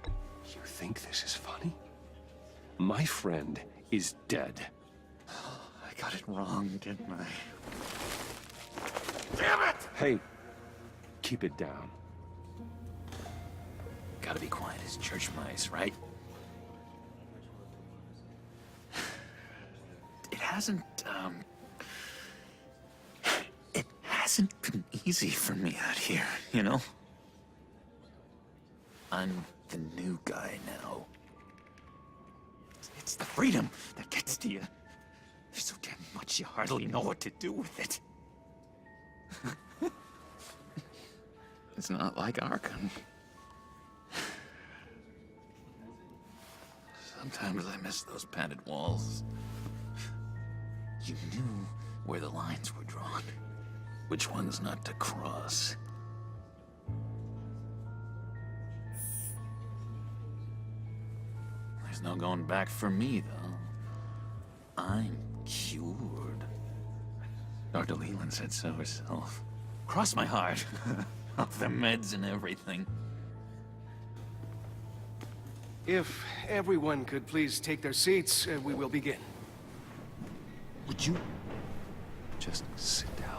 You think this is funny? My friend is dead. I got it wrong, didn't I? Damn it! Hey, keep it down. Gotta be quiet as church mice, right? It hasn't been easy for me out here, you know? I'm the new guy now. It's the freedom that gets to you. There's so damn much you hardly know what to do with it. It's not like Arkham. Sometimes I miss those padded walls. You knew where the lines were drawn. Which ones not to cross. There's no going back for me, though. I'm cured. Dr. Leland said so herself. Cross my heart. Off the meds and everything. If everyone could please take their seats, we will begin. Would you just sit down?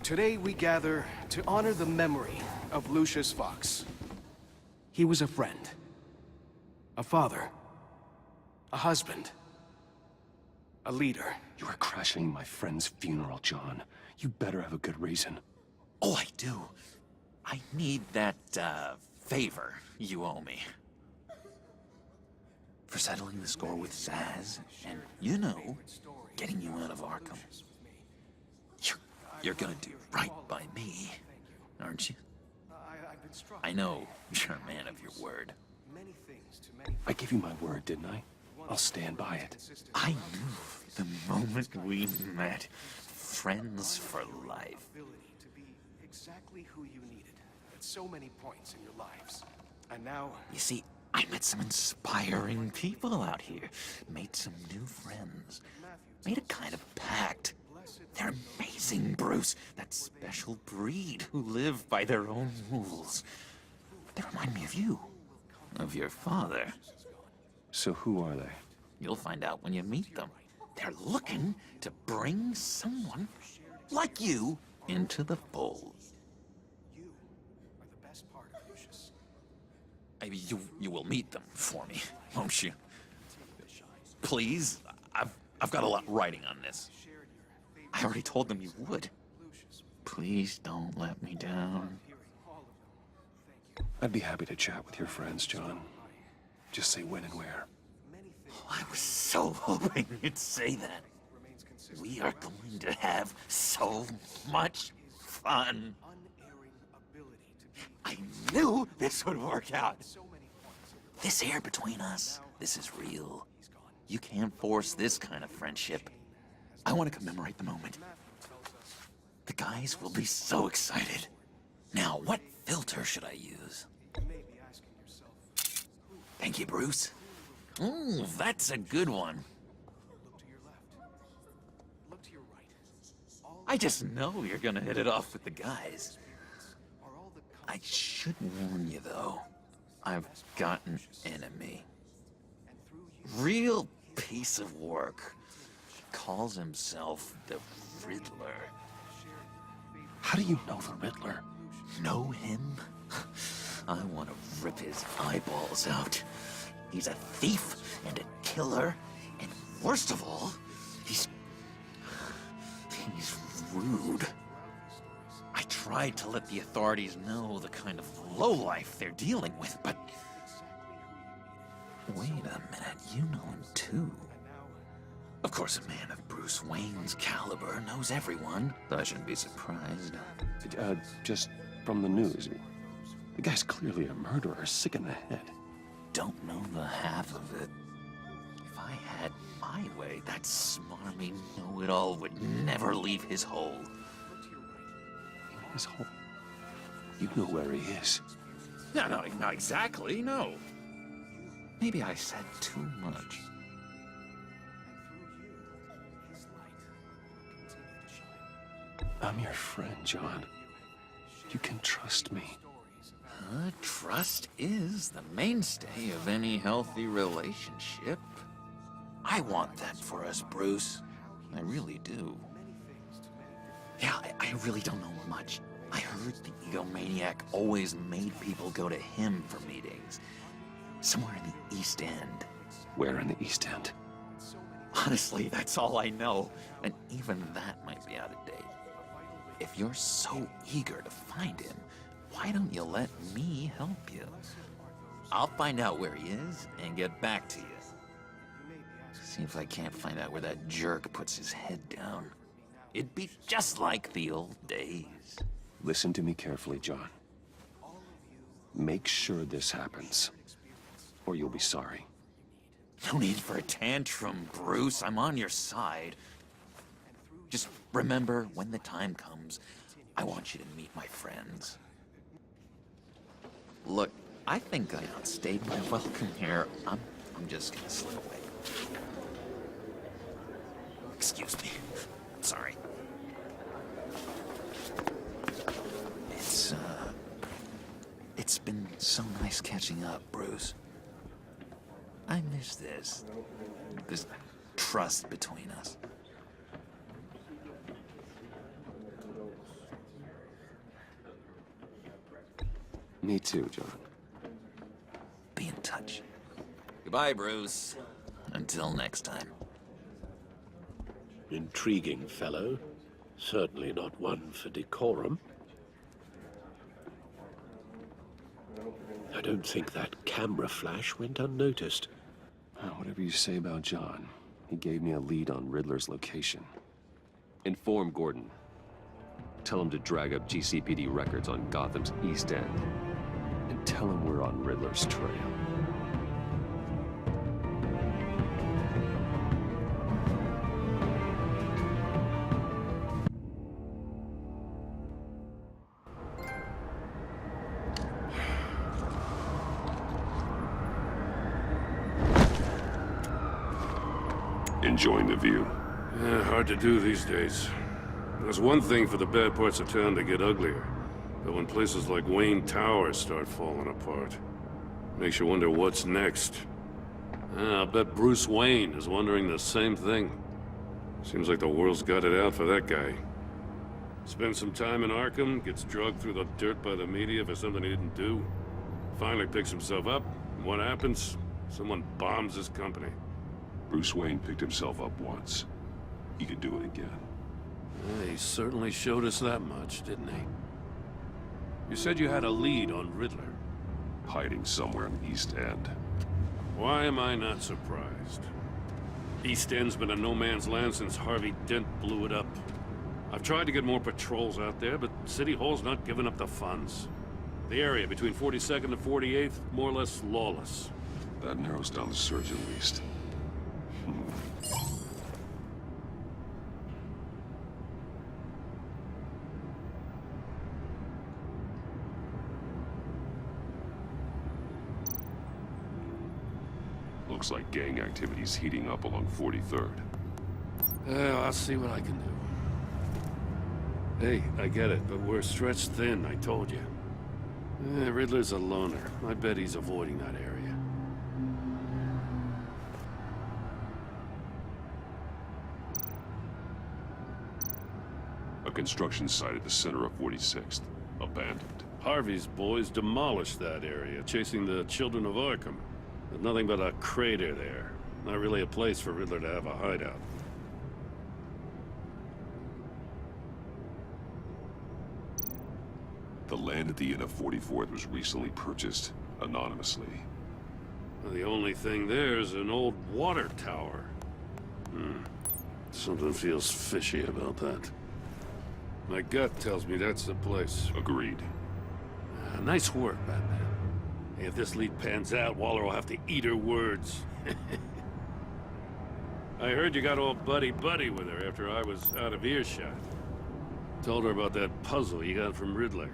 Today we gather to honor the memory of Lucius Fox. He was a friend, a father, a husband, a leader. You are crashing my friend's funeral, John. You better have a good reason. Oh, I do. I need that, favor you owe me. For settling the score with Zaz, and, you know, getting you out of Arkham. You're gonna do right by me, aren't you? I know you're a man of your word. I gave you my word, didn't I? I'll stand by it. I knew the moment we met. Friends for life. To be exactly who you needed at so many points in your lives. And now... You see, I I met some inspiring people out here. Made some new friends. Made a kind of pact. They're amazing, Bruce. That special breed who live by their own rules. They remind me of you. Of your father. So who are they? You'll find out when you meet them. They're looking to bring someone like you into the fold. Maybe you will meet them for me, won't you? Please? I've got a lot writing on this. I already told them you would. Please don't let me down. I'd be happy to chat with your friends, John. Just say when and where. Oh, I was so hoping you'd say that. We are going to have so much fun. I knew this would work out. This air between us, this is real. You can't force this kind of friendship. I want to commemorate the moment. The guys will be so excited. Now, what filter should I use? Thank you, Bruce. Ooh, that's a good one. I just know you're gonna hit it off with the guys. I should warn you, though. I've got an enemy. Real piece of work. Calls himself the Riddler. How do you know the Riddler? Know him? I want to rip his eyeballs out. He's a thief and a killer, and worst of all, he's rude. I tried to let the authorities know the kind of lowlife they're dealing with, but... Wait a minute, you know him too. Of course, a man of Bruce Wayne's caliber knows everyone, so I shouldn't be surprised. Just from the news. The guy's clearly a murderer, sick in the head. Don't know the half of it. If I had my way, that smarmy know-it-all would never leave his hole. His hole? You know where he is. No, not exactly, no. Maybe I said too much. I'm your friend, John. You can trust me. Trust is the mainstay of any healthy relationship. I want that for us, Bruce. I really do. Yeah, I really don't know much. I heard the egomaniac always made people go to him for meetings. Somewhere in the East End. Where in the East End? Honestly, that's all I know. And even that might be out of date. If you're so eager to find him, why don't you let me help you? I'll find out where he is and get back to you. See if I can't find out where that jerk puts his head down. It'd be just like the old days. Listen to me carefully, John. Make sure this happens, or you'll be sorry. No need for a tantrum, Bruce. I'm on your side. Just remember, when the time comes, I want you to meet my friends. Look, I think I outstayed my welcome here. I'm just gonna slip away. Excuse me. Sorry. It's been so nice catching up, Bruce. I miss this trust between us. Me too, John. Be in touch. Goodbye, Bruce. Until next time. Intriguing fellow. Certainly not one for decorum. I don't think that camera flash went unnoticed. Whatever you say about John, he gave me a lead on Riddler's location. Inform Gordon. Tell him to drag up GCPD records on Gotham's East End. And tell him we're on Riddler's trail. Enjoying the view? Yeah, hard to do these days. There's one thing for the bad parts of town to get uglier. But when places like Wayne Tower start falling apart, makes you wonder what's next. I'll bet Bruce Wayne is wondering the same thing. Seems like the world's got it out for that guy. Spends some time in Arkham, gets drugged through the dirt by the media for something he didn't do. Finally picks himself up, and what happens? Someone bombs his company. Bruce Wayne picked himself up once. He could do it again. He certainly showed us that much, didn't he? You said you had a lead on Riddler. Hiding somewhere in the East End. Why am I not surprised? East End's been a no-man's land since Harvey Dent blew it up. I've tried to get more patrols out there, but City Hall's not giving up the funds. The area between 42nd and 48th, more or less lawless. That narrows down the search at least. Looks like gang activity's heating up along 43rd. I'll see what I can do. Hey, I get it, but we're stretched thin, I told you. Riddler's a loner. I bet he's avoiding that area. A construction site at the center of 46th. Abandoned. Harvey's boys demolished that area, chasing the children of Arkham. There's nothing but a crater there. Not really a place for Riddler to have a hideout. The land at the end of 44th was recently purchased anonymously. Well, the only thing there is an old water tower. Something feels fishy about that. My gut tells me that's the place. Agreed. Nice work, Batman. Hey, if this lead pans out, Waller will have to eat her words. I heard you got all buddy-buddy with her after I was out of earshot. Told her about that puzzle you got from Riddler.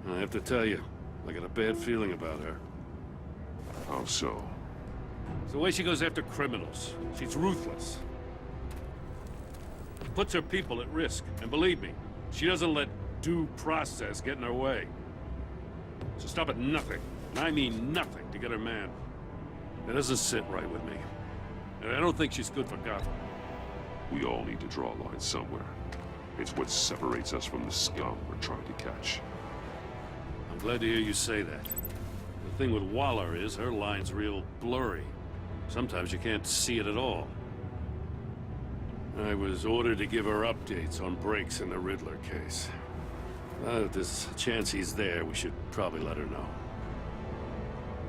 I have to tell you, I got a bad feeling about her. How so? It's the way she goes after criminals. She's ruthless. Puts her people at risk, and believe me, she doesn't let due process get in her way. She'll stop at nothing, and I mean nothing, to get her man. That doesn't sit right with me. And I don't think she's good for Gotham. We all need to draw a line somewhere. It's what separates us from the scum we're trying to catch. I'm glad to hear you say that. The thing with Waller is her line's real blurry. Sometimes you can't see it at all. I was ordered to give her updates on breaks in the Riddler case. If there's a chance he's there, we should probably let her know.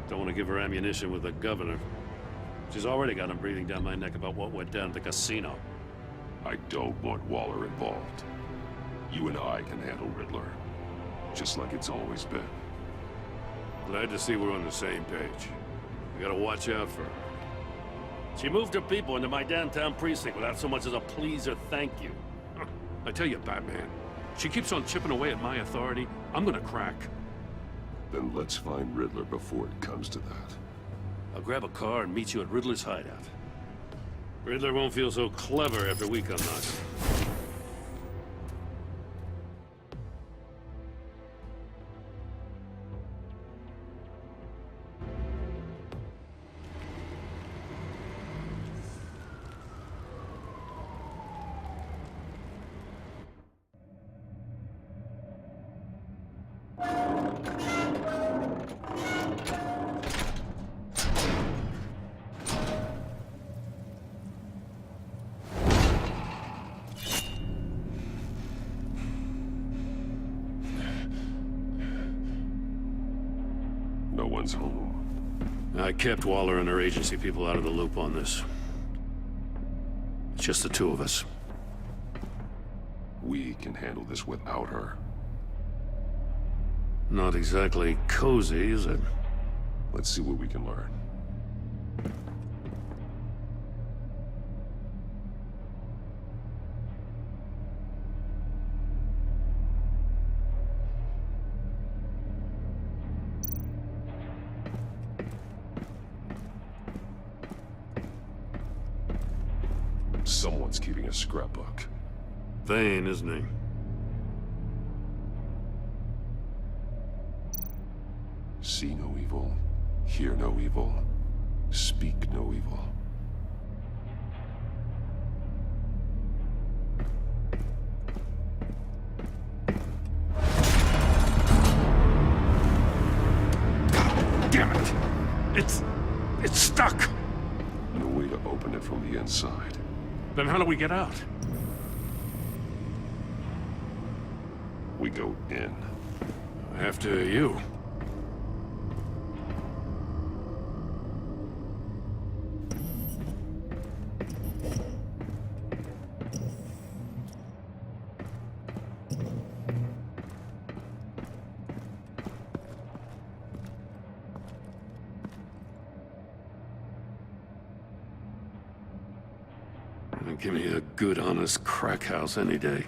Don't want to give her ammunition with the governor. She's already got him breathing down my neck about what went down at the casino. I don't want Waller involved. You and I can handle Riddler. Just like it's always been. Glad to see we're on the same page. We gotta watch out for her. She moved her people into my downtown precinct without so much as a please or thank you. I tell you, Batman, she keeps on chipping away at my authority, I'm gonna crack. Then let's find Riddler before it comes to that. I'll grab a car and meet you at Riddler's hideout. Riddler won't feel so clever after we come knocking. No one's home. I kept Waller and her agency people out of the loop on this. It's just the two of us. We can handle this without her. Not exactly cozy, is it? Let's see what we can learn. one's keeping a scrapbook. Vain, isn't he? See no evil, hear no evil, speak no evil. Damn it! It's stuck! No way to open it from the inside. Then how do we get out? We go in. After you. Give me a good, honest crack house any day.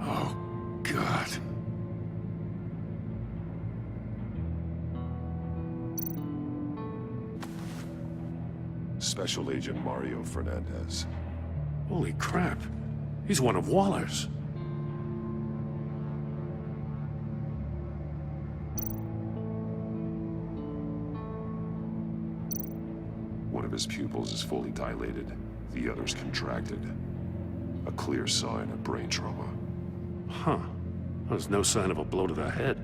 Oh, God. Special Agent Mario Fernandez. Holy crap. He's one of Waller's. One of his pupils is fully dilated, the other's contracted. A clear sign of brain trauma. Huh. There's no sign of a blow to the head.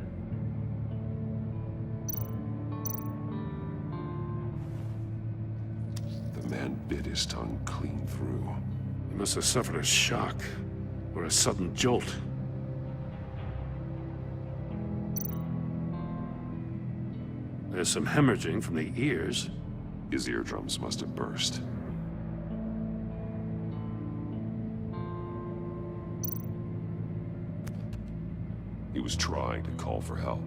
The man bit his tongue clean through. He must have suffered a shock, or a sudden jolt. There's some hemorrhaging from the ears. His eardrums must have burst. He was trying to call for help.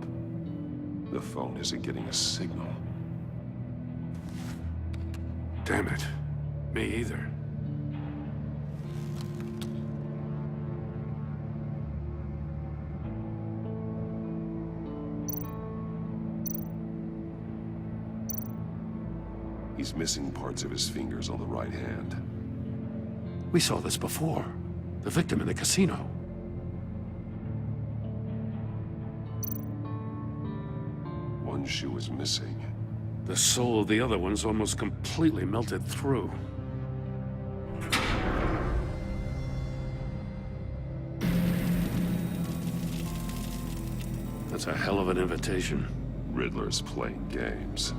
The phone isn't getting a signal. Damn it. Me either. He's missing parts of his fingers on the right hand. We saw this before. The victim in the casino. One shoe is missing. The sole of the other one's almost completely melted through. That's a hell of an invitation. Riddler's playing games.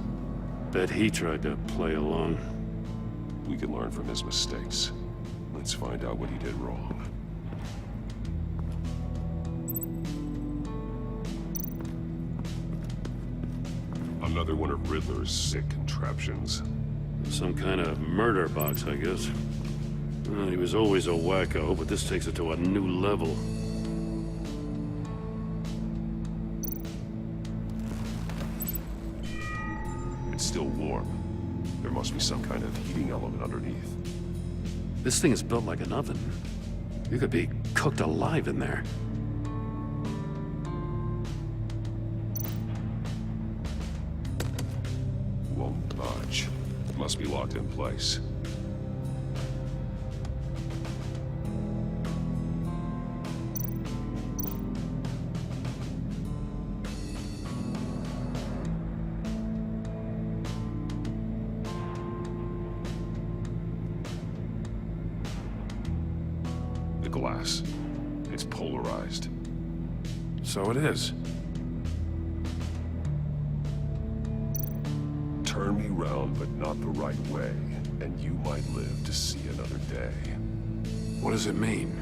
Bet he tried to play along. We can learn from his mistakes. Let's find out what he did wrong. Another one of Riddler's sick contraptions. Some kind of murder box, I guess. Well, he was always a wacko, but this takes it to a new level. It's still warm. There must be some kind of heating element underneath. This thing is built like an oven. You could be cooked alive in there. Won't budge. It must be locked in place. The glass. It's polarized. So it is. Turn me round, but not the right way, and you might live to see another day. What does it mean?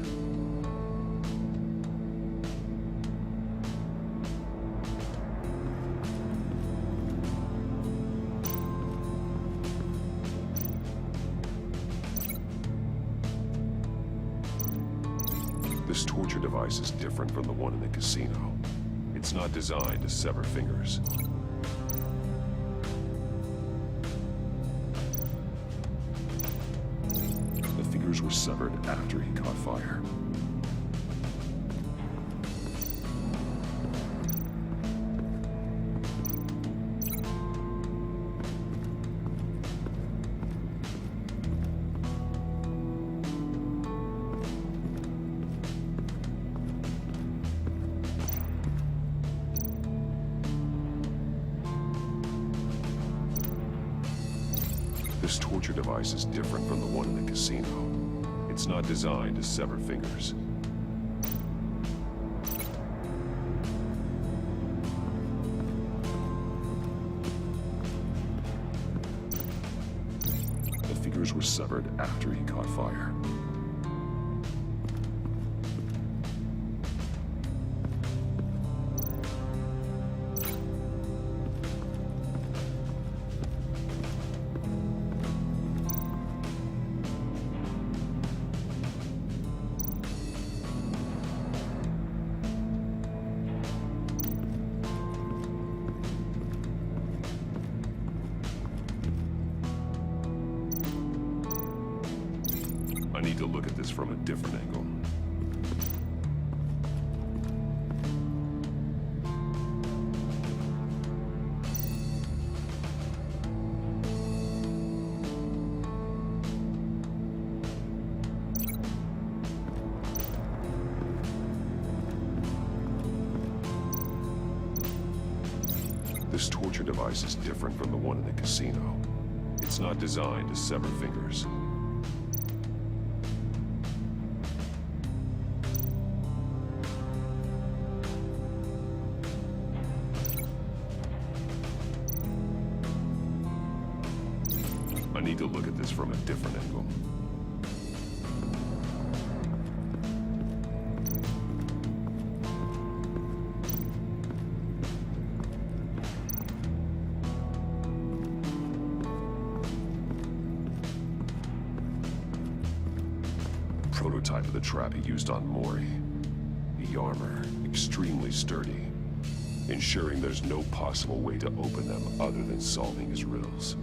This torture device is different from the one in the casino. It's not designed to sever fingers. The fingers were severed after he caught fire. This torture device is different from the one in the casino. It's not designed to sever fingers. The fingers were severed after he caught fire. I need to look at this from a different angle. This torture device is different from the one in the casino. It's not designed to sever fingers. I need to look at this from a different angle. Prototype of the trap he used on Mori. The armor, extremely sturdy, ensuring there's no possible way to open them other than solving his riddles.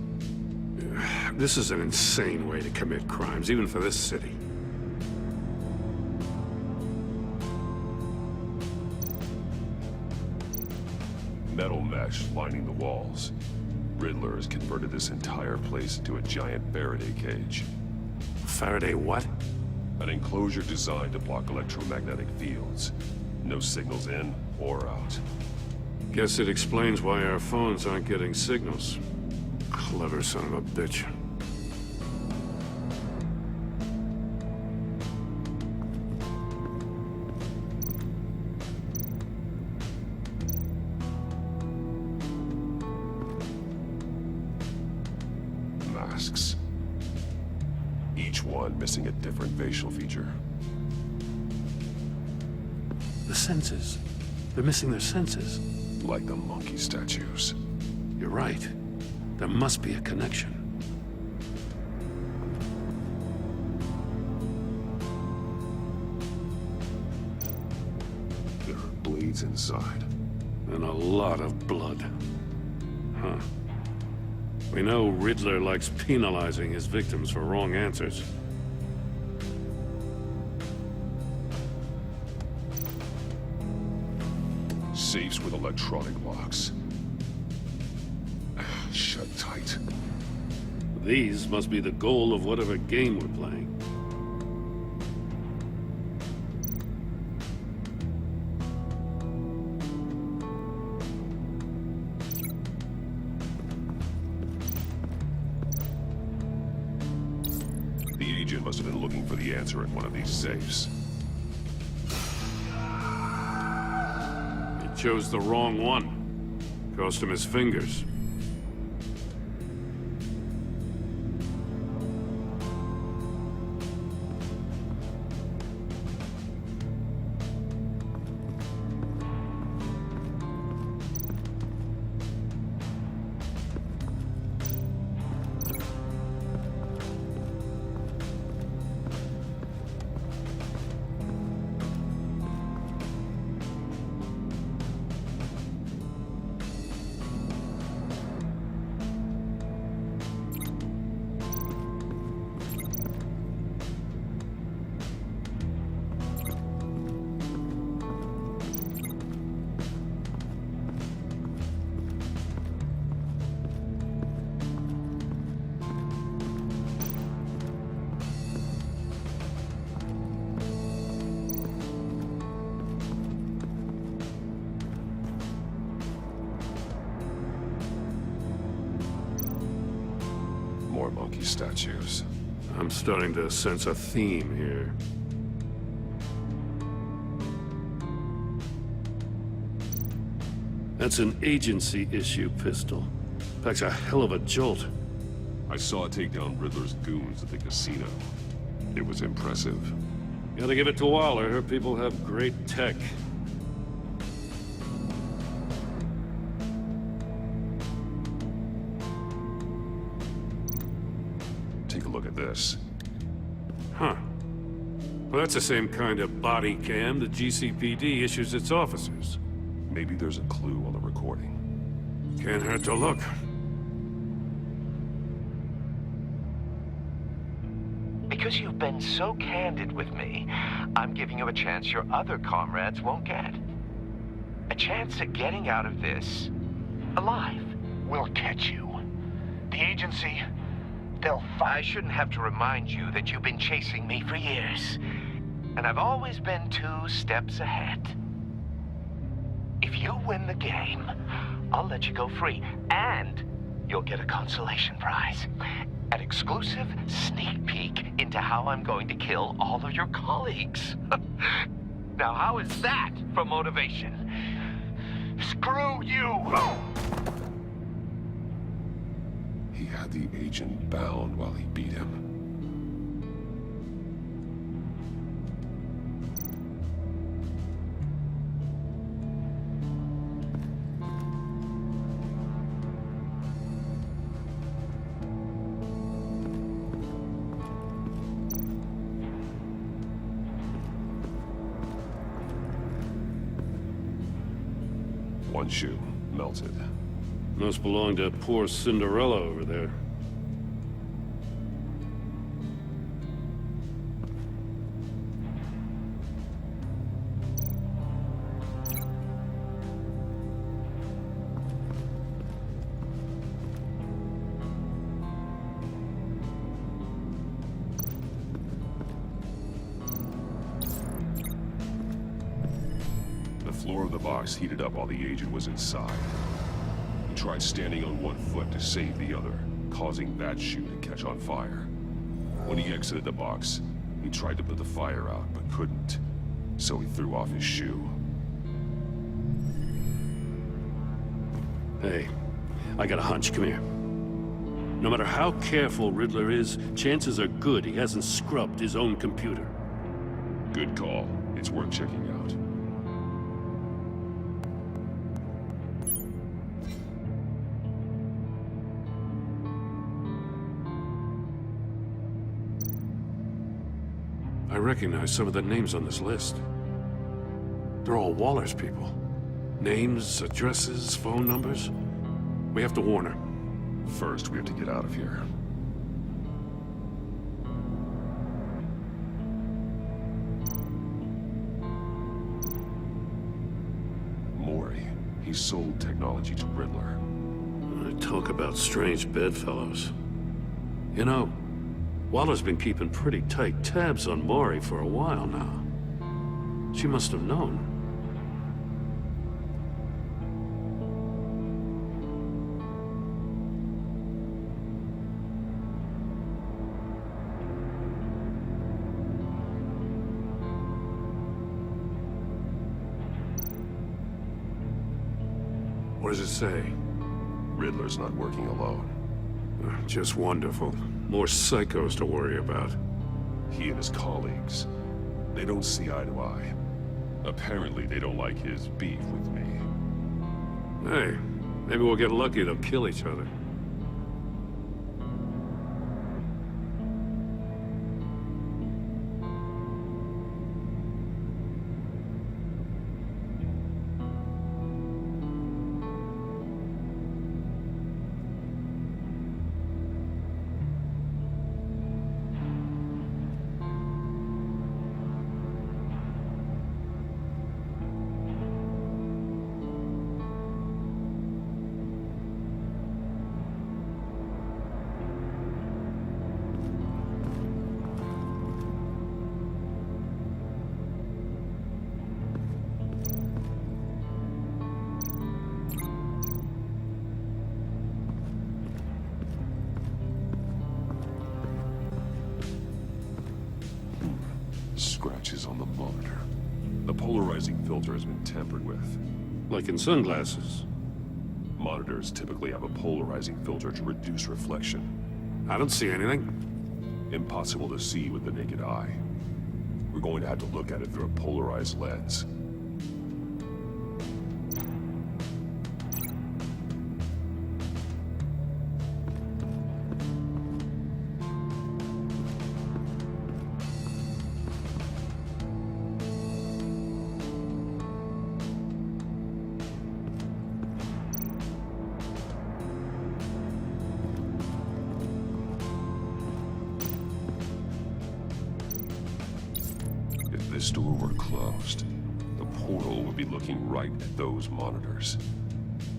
This is an insane way to commit crimes, even for this city. Metal mesh lining the walls. Riddler has converted this entire place into a giant Faraday cage. Faraday what? An enclosure designed to block electromagnetic fields. No signals in or out. Guess it explains why our phones aren't getting signals. Clever son of a bitch. Masks. Each one missing a different facial feature. The senses. They're missing their senses. Like the monkey statues. You're right. There must be a connection. There are blades inside. And a lot of blood. Huh. We know Riddler likes penalizing his victims for wrong answers. Safes with electronic locks. Shut tight. These must be the goal of whatever game we're playing. The agent must have been looking for the answer in one of these safes. He chose the wrong one. Cost him his fingers. more monkey statues. I'm starting to sense a theme here. That's an agency-issue pistol. Packs a hell of a jolt. I saw it take down Riddler's goons at the casino. It was impressive. Gotta give it to Waller. Her people have great tech. Take a look at this. Huh. Well, that's the same kind of body cam the GCPD issues its officers. Maybe there's a clue on the recording. Can't hurt to look. Because you've been so candid with me, I'm giving you a chance your other comrades won't get. A chance at getting out of this alive. We'll catch you. The agency, they'll I shouldn't have to remind you that you've been chasing me for years. And I've always been 2 steps ahead. If you win the game, I'll let you go free. And you'll get a consolation prize. An exclusive sneak peek into how I'm going to kill all of your colleagues. Now, how is that for motivation? Screw you! He had the agent bound while he beat him. One shoe, melted. Must belong to poor Cinderella over there. The floor of the box heated up while the agent was inside. He tried standing on one foot to save the other, causing that shoe to catch on fire. When he exited the box, he tried to put the fire out, but couldn't. So he threw off his shoe. Hey, I got a hunch. Come here. No matter how careful Riddler is, chances are good he hasn't scrubbed his own computer. Good call. It's worth checking out. I recognize some of the names on this list. They're all Waller's people. Names, addresses, phone numbers. We have to warn her. First, we have to get out of here. Mori. He sold technology to Riddler. Talk about strange bedfellows. You know, Waller's been keeping pretty tight tabs on Mori for a while now. She must have known. What does it say? Riddler's not working alone. Just wonderful. More psychos to worry about. He and his colleagues, they don't see eye to eye. Apparently, they don't like his beef with me. Hey, maybe we'll get lucky. They'll kill each other. polarizing filter has been tampered with. Like in sunglasses. Monitors typically have a polarizing filter to reduce reflection. I don't see anything. Impossible to see with the naked eye. We're going to have to look at it through a polarized lens. If this door were closed, the portal would be looking right at those monitors.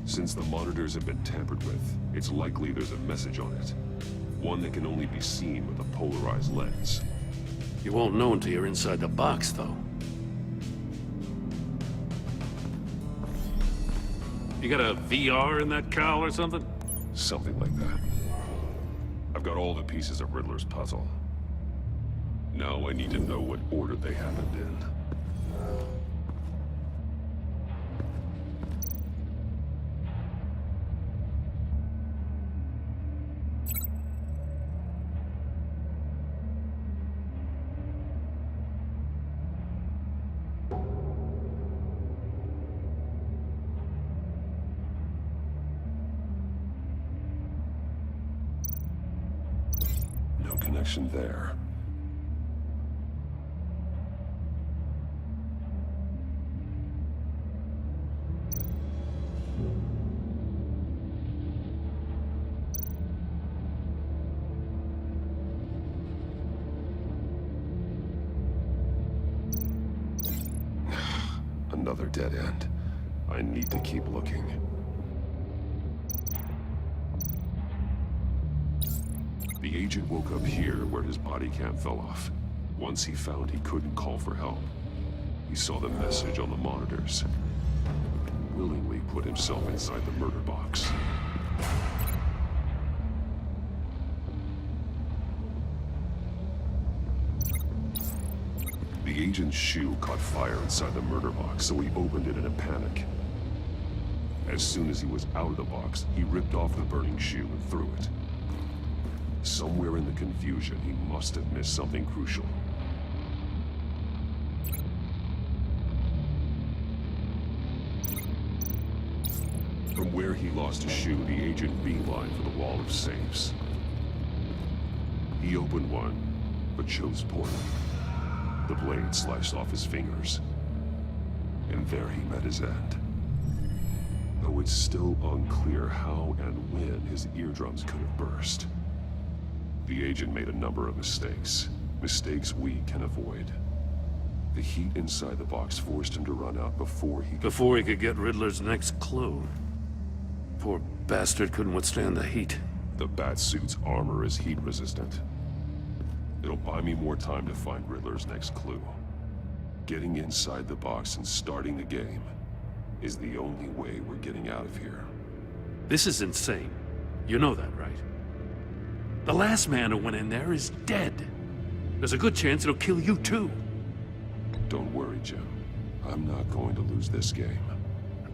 Since the monitors have been tampered with, it's likely there's a message on it. One that can only be seen with a polarized lens. You won't know until you're inside the box, though. You got a VR in that cowl or something? Something like that. I've got all the pieces of Riddler's puzzle. Now I need to know what order they happened in. No connection there. Another dead end. I need to keep looking. The agent woke up here where his body cam fell off. Once he found he couldn't call for help, he saw the message on the monitors. Willingly put himself inside the murder box. The agent's shoe caught fire inside the murder box, so he opened it in a panic. As soon as he was out of the box, he ripped off the burning shoe and threw it. Somewhere in the confusion, he must have missed something crucial. From where he lost his shoe, the agent beelined for the wall of safes. He opened one, but chose poorly. The blade sliced off his fingers. And there he met his end. Though it's still unclear how and when his eardrums could have burst. The agent made a number of mistakes. Mistakes we can avoid. The heat inside the box forced him to run out before he could get Riddler's next clue. Poor bastard couldn't withstand the heat. The Batsuit's armor is heat resistant. It'll buy me more time to find Riddler's next clue. Getting inside the box and starting the game is the only way we're getting out of here. This is insane. You know that, right? The last man who went in there is dead. There's a good chance it'll kill you too. Don't worry, Jim. I'm not going to lose this game.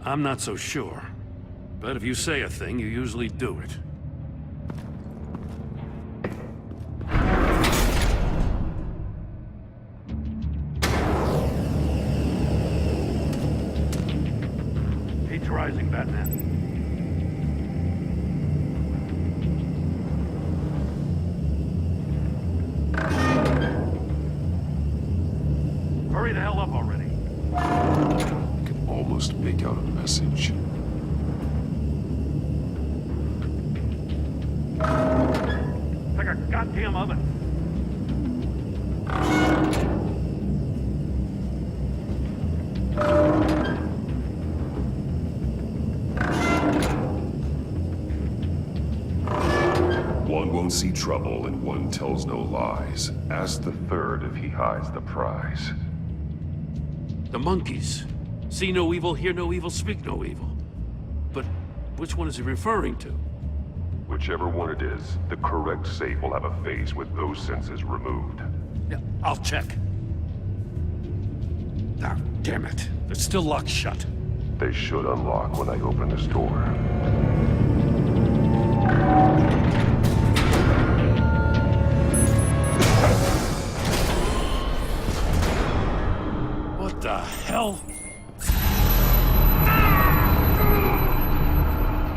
I'm not so sure. But if you say a thing, you usually do it. Heat's rising, Batman. Hurry the hell up already. I can almost make out a message. It's like a goddamn oven. One won't see trouble and one tells no lies. Ask the third if he hides the prize. The monkeys. See no evil, hear no evil, speak no evil. But which one is he referring to? Whichever one it is, the correct safe will have a face with those senses removed. Yeah, I'll check. Ah, damn it. It's still locked shut. They should unlock when I open this door. What the hell?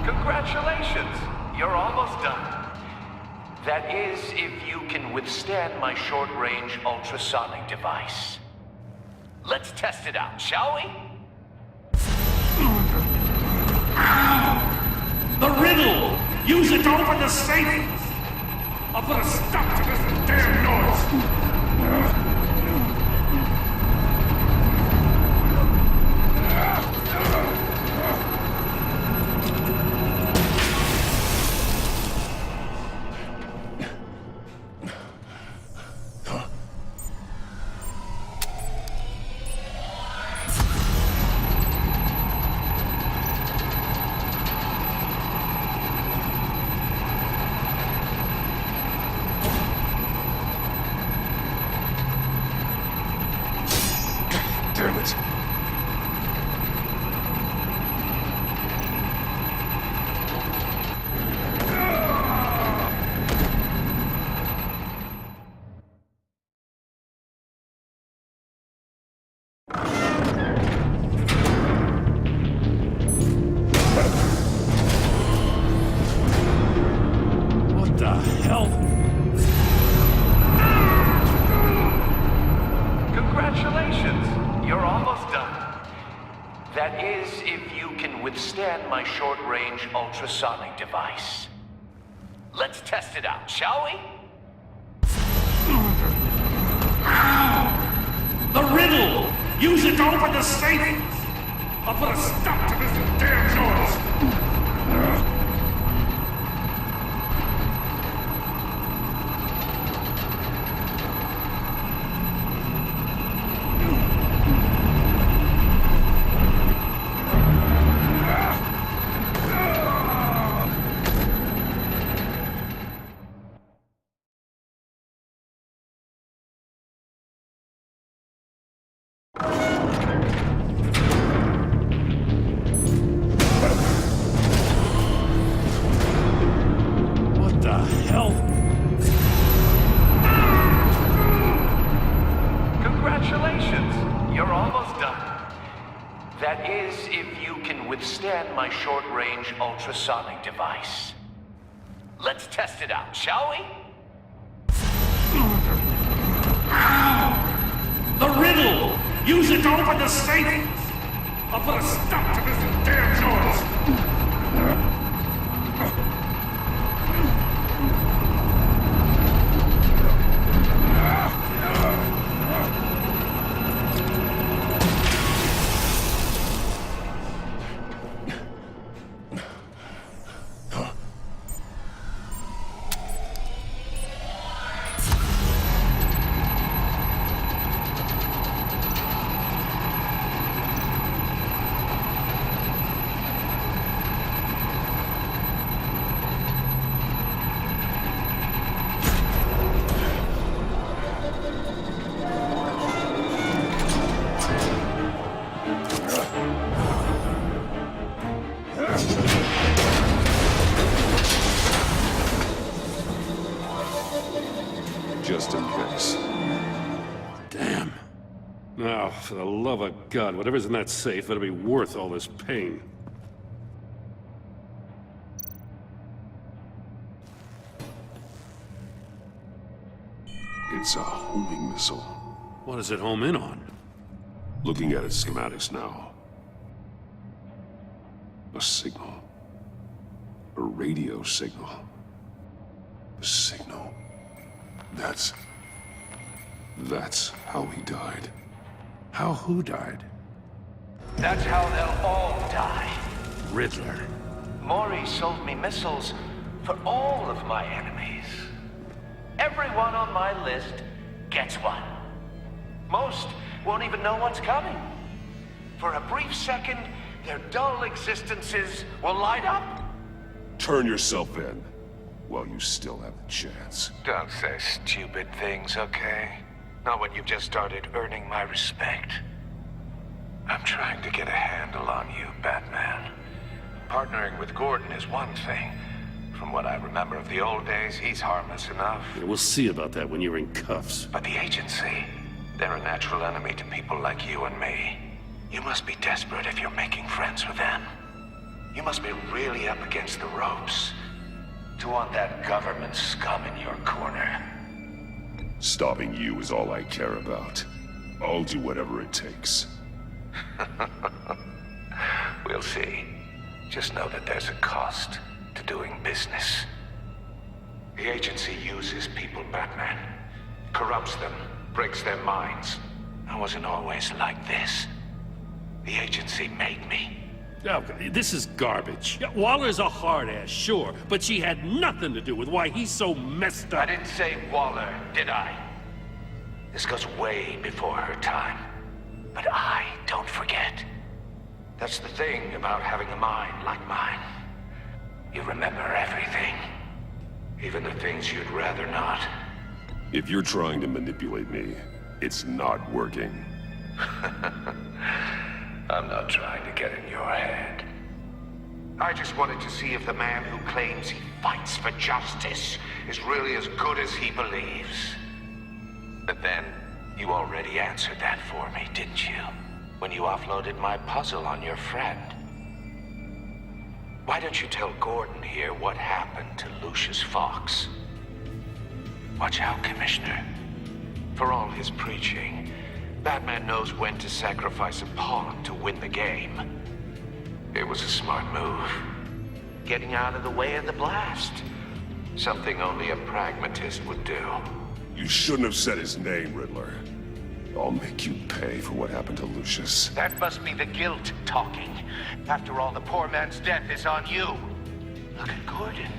Congratulations! You're almost done. That is, if you can withstand my short-range ultrasonic device. Let's test it out, shall we? The riddle! Use it to open the safe! I'll put a stop to this damn noise! Damn it. What the hell? Congratulations! You're almost done. That is, if you can withstand my short-range ultrasonic device. Let's test it out, shall we? The riddle! Use it to open the safe! I'll put a stop to this damn noise! What the hell? Congratulations! You're almost done. That is, if you can withstand my short-range ultrasonic device. Let's test it out, shall we? The riddle! Use it to open the safe! I'll put a stop to this damn noise! Just in case. Damn. Now, for the love of God, whatever's in that safe better be worth all this pain. It's a homing missile. What does it home in on? Looking at its schematics now. A signal. A radio signal. A signal. That's how he died. How who died? That's how they'll all die. Riddler. Maury sold me missiles for all of my enemies. Everyone on my list gets one. Most won't even know what's coming. For a brief second, their dull existences will light up. Turn yourself in while you still have the chance. Don't say stupid things, okay? Not when you've just started earning my respect. I'm trying to get a handle on you, Batman. Partnering with Gordon is one thing. From what I remember of the old days, he's harmless enough. Yeah, we'll see about that when you're in cuffs. But the agency, they're a natural enemy to people like you and me. You must be desperate if you're making friends with them. You must be really up against the ropes to want that government scum in your corner. Stopping you is all I care about. I'll do whatever it takes. We'll see. Just know that there's a cost to doing business. The agency uses people, Batman. Corrupts them, breaks their minds. I wasn't always like this. The agency made me. Oh, this is garbage. Yeah, Waller's a hard-ass, sure, but she had nothing to do with why he's so messed up. I didn't say Waller, did I? This goes way before her time. But I don't forget. That's the thing about having a mind like mine. You remember everything. Even the things you'd rather not. If you're trying to manipulate me, it's not working. I'm not trying to get in your head. I just wanted to see if the man who claims he fights for justice is really as good as he believes. But then, you already answered that for me, didn't you? When you offloaded my puzzle on your friend. Why don't you tell Gordon here what happened to Lucius Fox? Watch out, Commissioner. For all his preaching, Batman knows when to sacrifice a pawn to win the game. It was a smart move. Getting out of the way of the blast. Something only a pragmatist would do. You shouldn't have said his name, Riddler. I'll make you pay for what happened to Lucius. That must be the guilt talking. After all, the poor man's death is on you. Look at Gordon.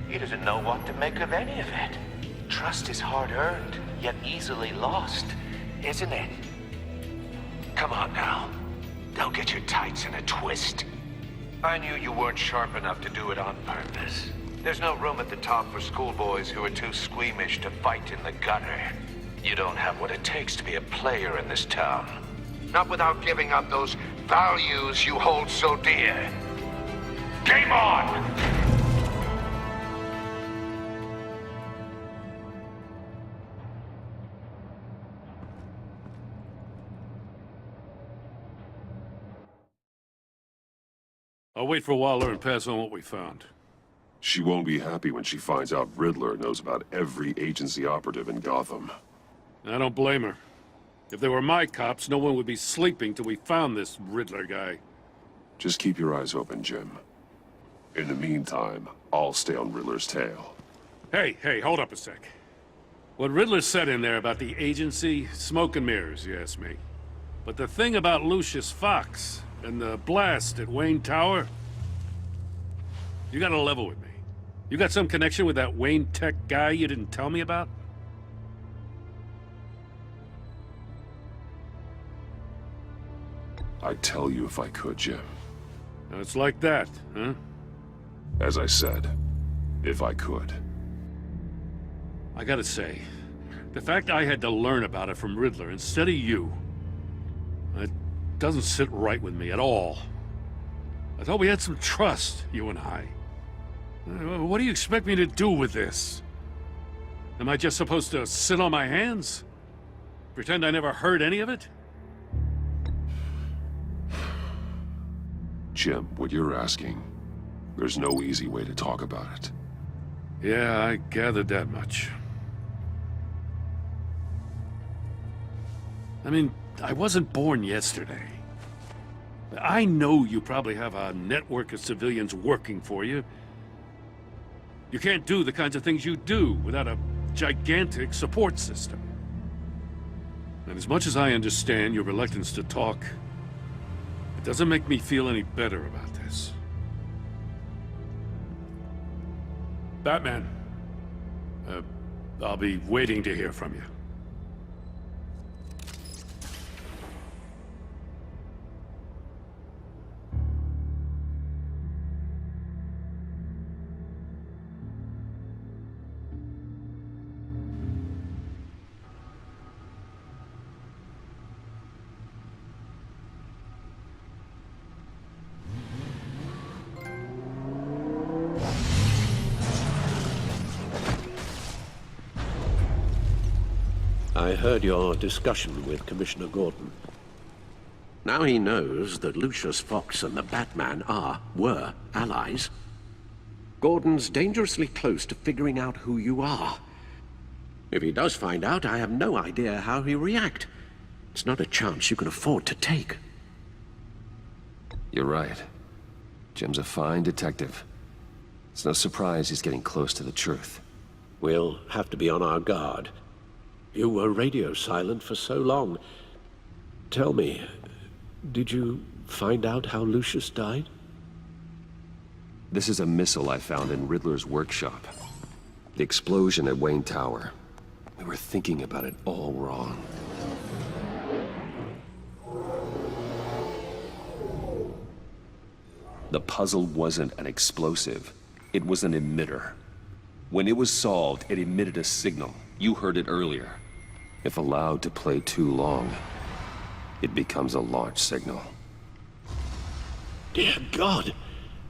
He doesn't know what to make of any of it. Trust is hard-earned, yet easily lost, isn't it? Come on now. Don't get your tights in a twist. I knew you weren't sharp enough to do it on purpose. There's no room at the top for schoolboys who are too squeamish to fight in the gutter. You don't have what it takes to be a player in this town. Not without giving up those values you hold so dear. Game on! I'll wait for Waller and pass on what we found. She won't be happy when she finds out Riddler knows about every agency operative in Gotham. I don't blame her. If they were my cops, no one would be sleeping till we found this Riddler guy. Just keep your eyes open, Jim. In the meantime, I'll stay on Riddler's tail. Hey, hold up a sec. What Riddler said in there about the agency, smoke and mirrors, you ask me. But the thing about Lucius Fox and the blast at Wayne Tower, you gotta level with me. You got some connection with that Wayne Tech guy you didn't tell me about? I'd tell you if I could, Jim. Now it's like that, huh? As I said, if I could. I gotta say, the fact I had to learn about it from Riddler instead of you, it doesn't sit right with me at all. I thought we had some trust, you and I. What do you expect me to do with this? Am I just supposed to sit on my hands? Pretend I never heard any of it? Jim, what you're asking, there's no easy way to talk about it. Yeah, I gathered that much. I mean, I wasn't born yesterday. I know you probably have a network of civilians working for you. You can't do the kinds of things you do without a gigantic support system. And as much as I understand your reluctance to talk, it doesn't make me feel any better about this. Batman, I'll be waiting to hear from you. I heard your discussion with Commissioner Gordon. Now he knows that Lucius Fox and the Batman were allies. Gordon's dangerously close to figuring out who you are. If he does find out, I have no idea how he'll react. It's not a chance you can afford to take. You're right. Jim's a fine detective. It's no surprise he's getting close to the truth. We'll have to be on our guard. You were radio silent for so long. Tell me, did you find out how Lucius died? This is a missile I found in Riddler's workshop. The explosion at Wayne Tower. We were thinking about it all wrong. The puzzle wasn't an explosive. It was an emitter. When it was solved, it emitted a signal. You heard it earlier. If allowed to play too long, it becomes a launch signal. Dear God!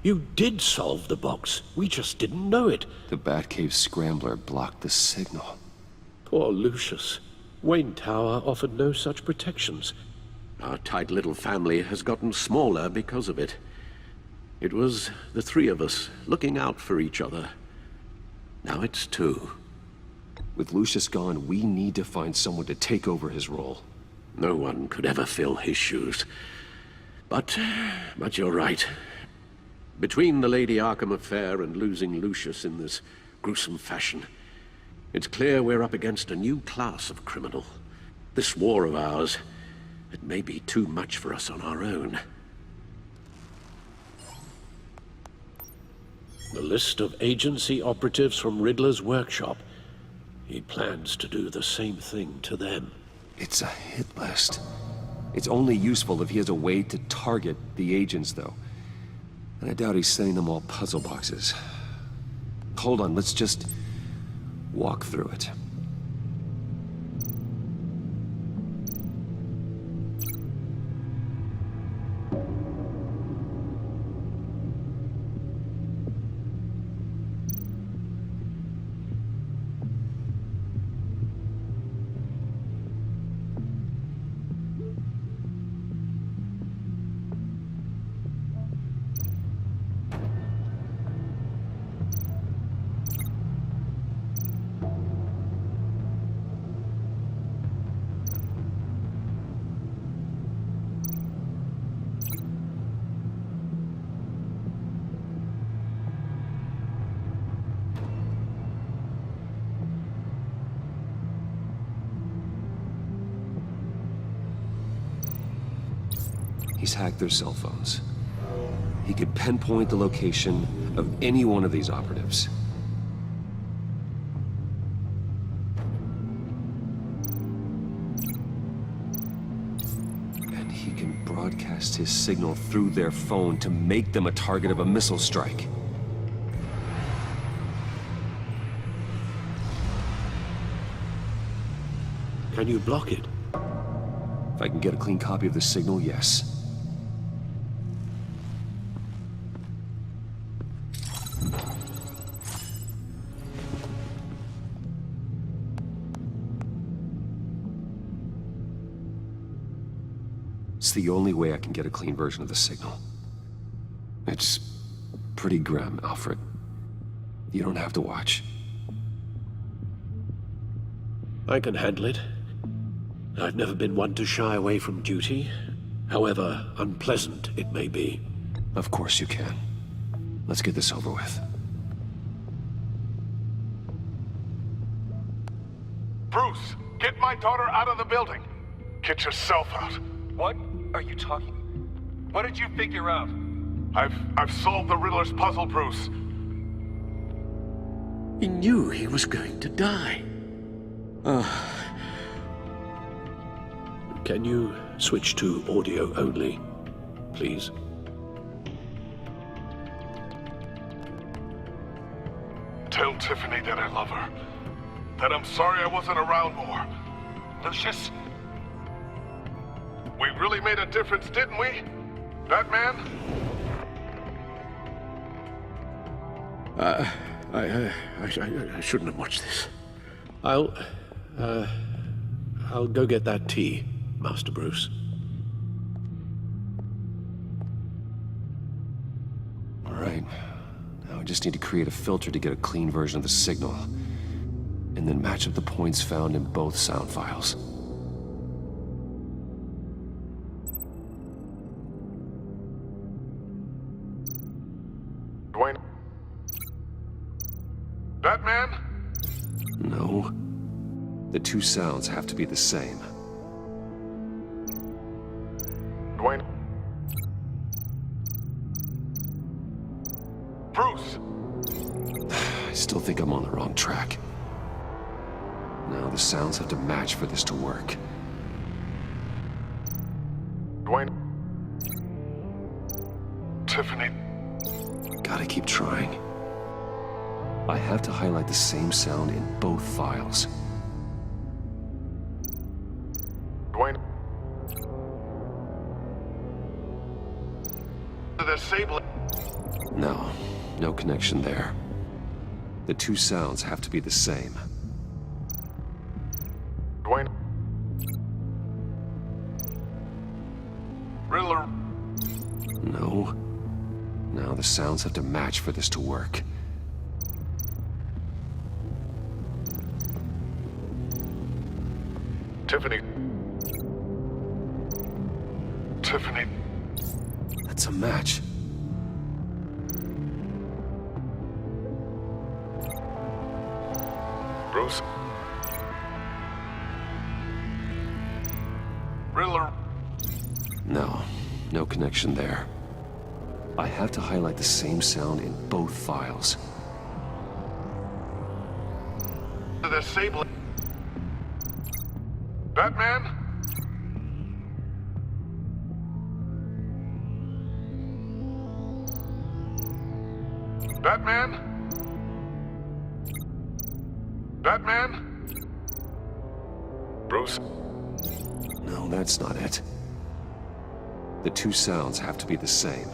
You did solve the box. We just didn't know it. The Batcave scrambler blocked the signal. Poor Lucius. Wayne Tower offered no such protections. Our tight little family has gotten smaller because of it. It was the three of us looking out for each other. Now it's two. With Lucius gone, we need to find someone to take over his role. No one could ever fill his shoes. But you're right. Between the Lady Arkham affair and losing Lucius in this gruesome fashion, it's clear we're up against a new class of criminal. This war of ours, it may be too much for us on our own. The list of agency operatives from Riddler's workshop. He plans to do the same thing to them. It's a hit list. It's only useful if he has a way to target the agents, though. And I doubt he's sending them all puzzle boxes. Hold on, let's just walk through it. He's hacked their cell phones. He could pinpoint the location of any one of these operatives. And he can broadcast his signal through their phone to make them a target of a missile strike. Can you block it? If I can get a clean copy of the signal, yes. It's the only way I can get a clean version of the signal. It's pretty grim, Alfred. You don't have to watch. I can handle it. I've never been one to shy away from duty, however unpleasant it may be. Of course you can. Let's get this over with. Bruce, get my daughter out of the building. Get yourself out. What are you talking? What did you figure out? I've solved the Riddler's puzzle, Bruce. He knew he was going to die. Can you switch to audio only, please? Tell Tiffany that I love her. That I'm sorry I wasn't around more. Lucius? We really made a difference, didn't we? Batman? I shouldn't have watched this. I'll I'll go get that tea, Master Bruce. All right. Now I just need to create a filter to get a clean version of the signal, and then match up the points found in both sound files. Dwayne? Batman? No. The two sounds have to be the same. Dwayne? Bruce? I still think I'm on the wrong track. Now the sounds have to match for this to work. Dwayne? Tiffany? Gotta keep trying. I have to highlight the same sound in both files. Dwayne? Disabling. No, no connection there. The two sounds have to be the same. Dwayne? Riddler? No. Now the sounds have to match for this to work. Tiffany? Tiffany? That's a match. Bruce? Riddler? No, no connection there. I have to highlight the same sound in both files. Disabling. Batman? Batman? Batman? Bruce? No, that's not it. The two sounds have to be the same.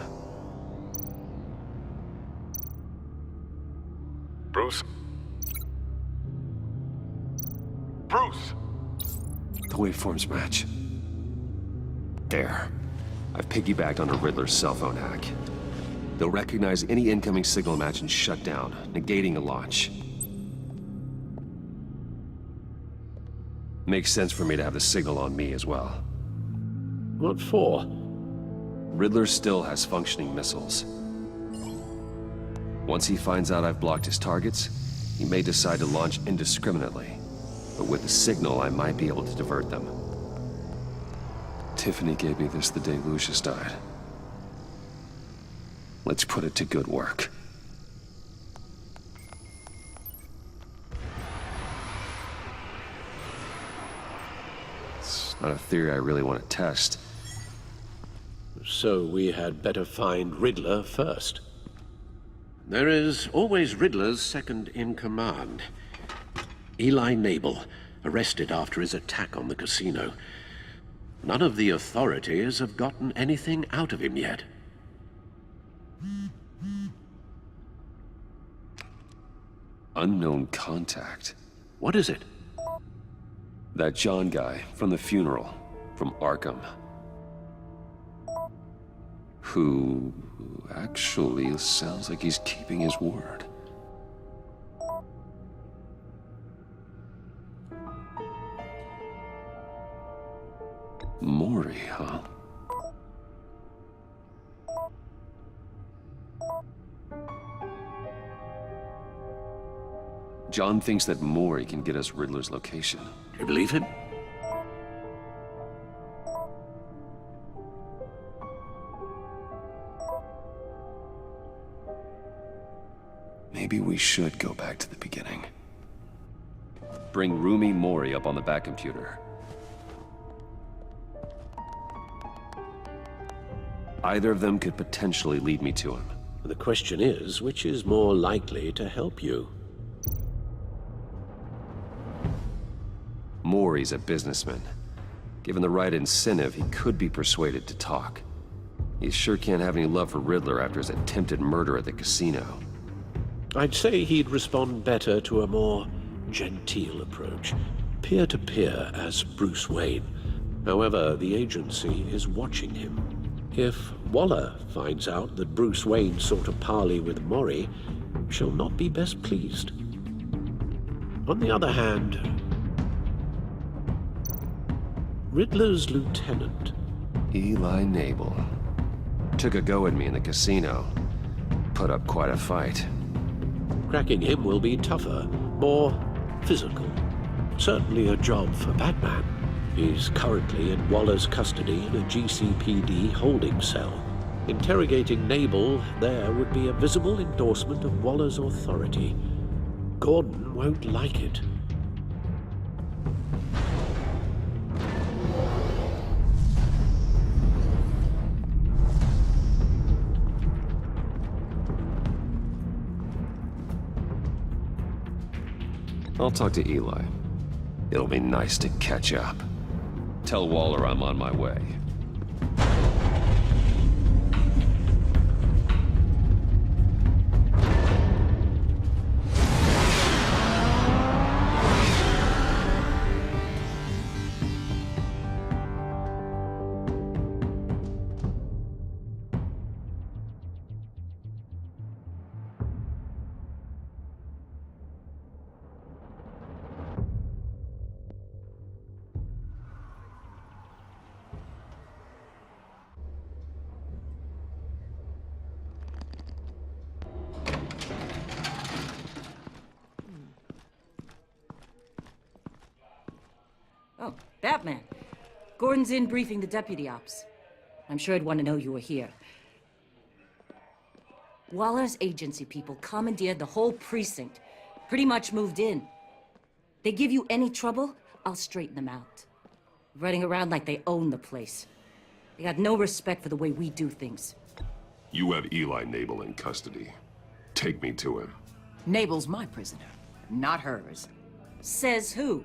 Bruce? Bruce? The waveforms match. There. I've piggybacked on a Riddler's cell phone hack. They'll recognize any incoming signal match and shut down, negating a launch. Makes sense for me to have the signal on me as well. What for? Riddler still has functioning missiles. Once he finds out I've blocked his targets, he may decide to launch indiscriminately. But with the signal, I might be able to divert them. Tiffany gave me this the day Lucius died. Let's put it to good work. It's not a theory I really want to test. So we had better find Riddler first. There is always Riddler's second-in-command. Eli Nabel, arrested after his attack on the casino. None of the authorities have gotten anything out of him yet. Unknown contact. What is it? That John guy from the funeral, from Arkham. Who actually sounds like he's keeping his word. Mori, huh? John thinks that Mori can get us Riddler's location. Do you believe him? Maybe we should go back to the beginning. Bring Rumi Mori up on the back computer. Either of them could potentially lead me to him. The question is, which is more likely to help you? Mori's a businessman. Given the right incentive, he could be persuaded to talk. He sure can't have any love for Riddler after his attempted murder at the casino. I'd say he'd respond better to a more genteel approach. peer-to-peer as Bruce Wayne. However, the agency is watching him. If Waller finds out that Bruce Wayne sought a parley with Mori, she'll not be best pleased. On the other hand, Riddler's lieutenant, Eli Nabel, took a go at me in the casino. Put up quite a fight. cracking him will be tougher, more physical. Certainly a job for Batman. He's currently in Waller's custody in a GCPD holding cell. Interrogating Nabel there would be a visible endorsement of Waller's authority. Gordon won't like it. I'll talk to Eli. It'll be nice to catch up. Tell Waller I'm on my way. Oh, Batman. Gordon's in briefing the deputy ops. I'm sure I'd want to know you were here. Waller's agency people commandeered the whole precinct. Pretty much moved in. They give you any trouble, I'll straighten them out. Running around like they own the place. They got no respect for the way we do things. You have Eli Nabel in custody. Take me to him. Nabel's my prisoner, not hers. Says who?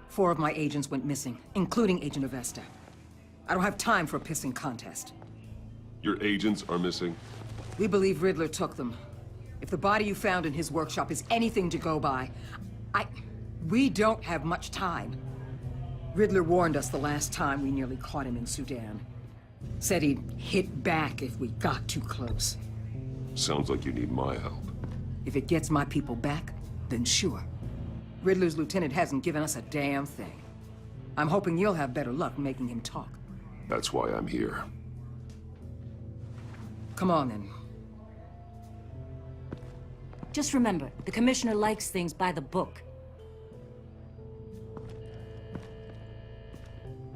4 of my agents went missing, including Agent Avesta. I don't have time for a pissing contest. Your agents are missing? We believe Riddler took them. If the body you found in his workshop is anything to go by, we don't have much time. Riddler warned us the last time we nearly caught him in Sudan. Said he'd hit back if we got too close. Sounds like you need my help. If it gets my people back, then sure. Riddler's lieutenant hasn't given us a damn thing. I'm hoping you'll have better luck making him talk. That's why I'm here. Come on, then. Just remember, the commissioner likes things by the book.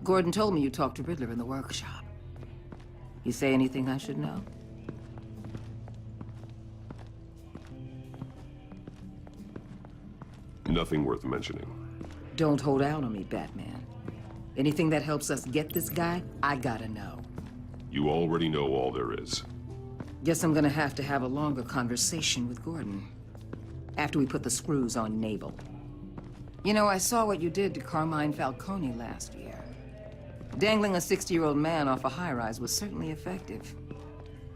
Gordon told me you talked to Riddler in the workshop. You say anything I should know? Nothing worth mentioning. Don't hold out on me, Batman. Anything that helps us get this guy, I gotta know. You already know all there is. Guess I'm gonna have to have a longer conversation with Gordon. After we put the screws on Nabel. You know, I saw what you did to Carmine Falcone last year. Dangling a 60-year-old man off a high-rise was certainly effective.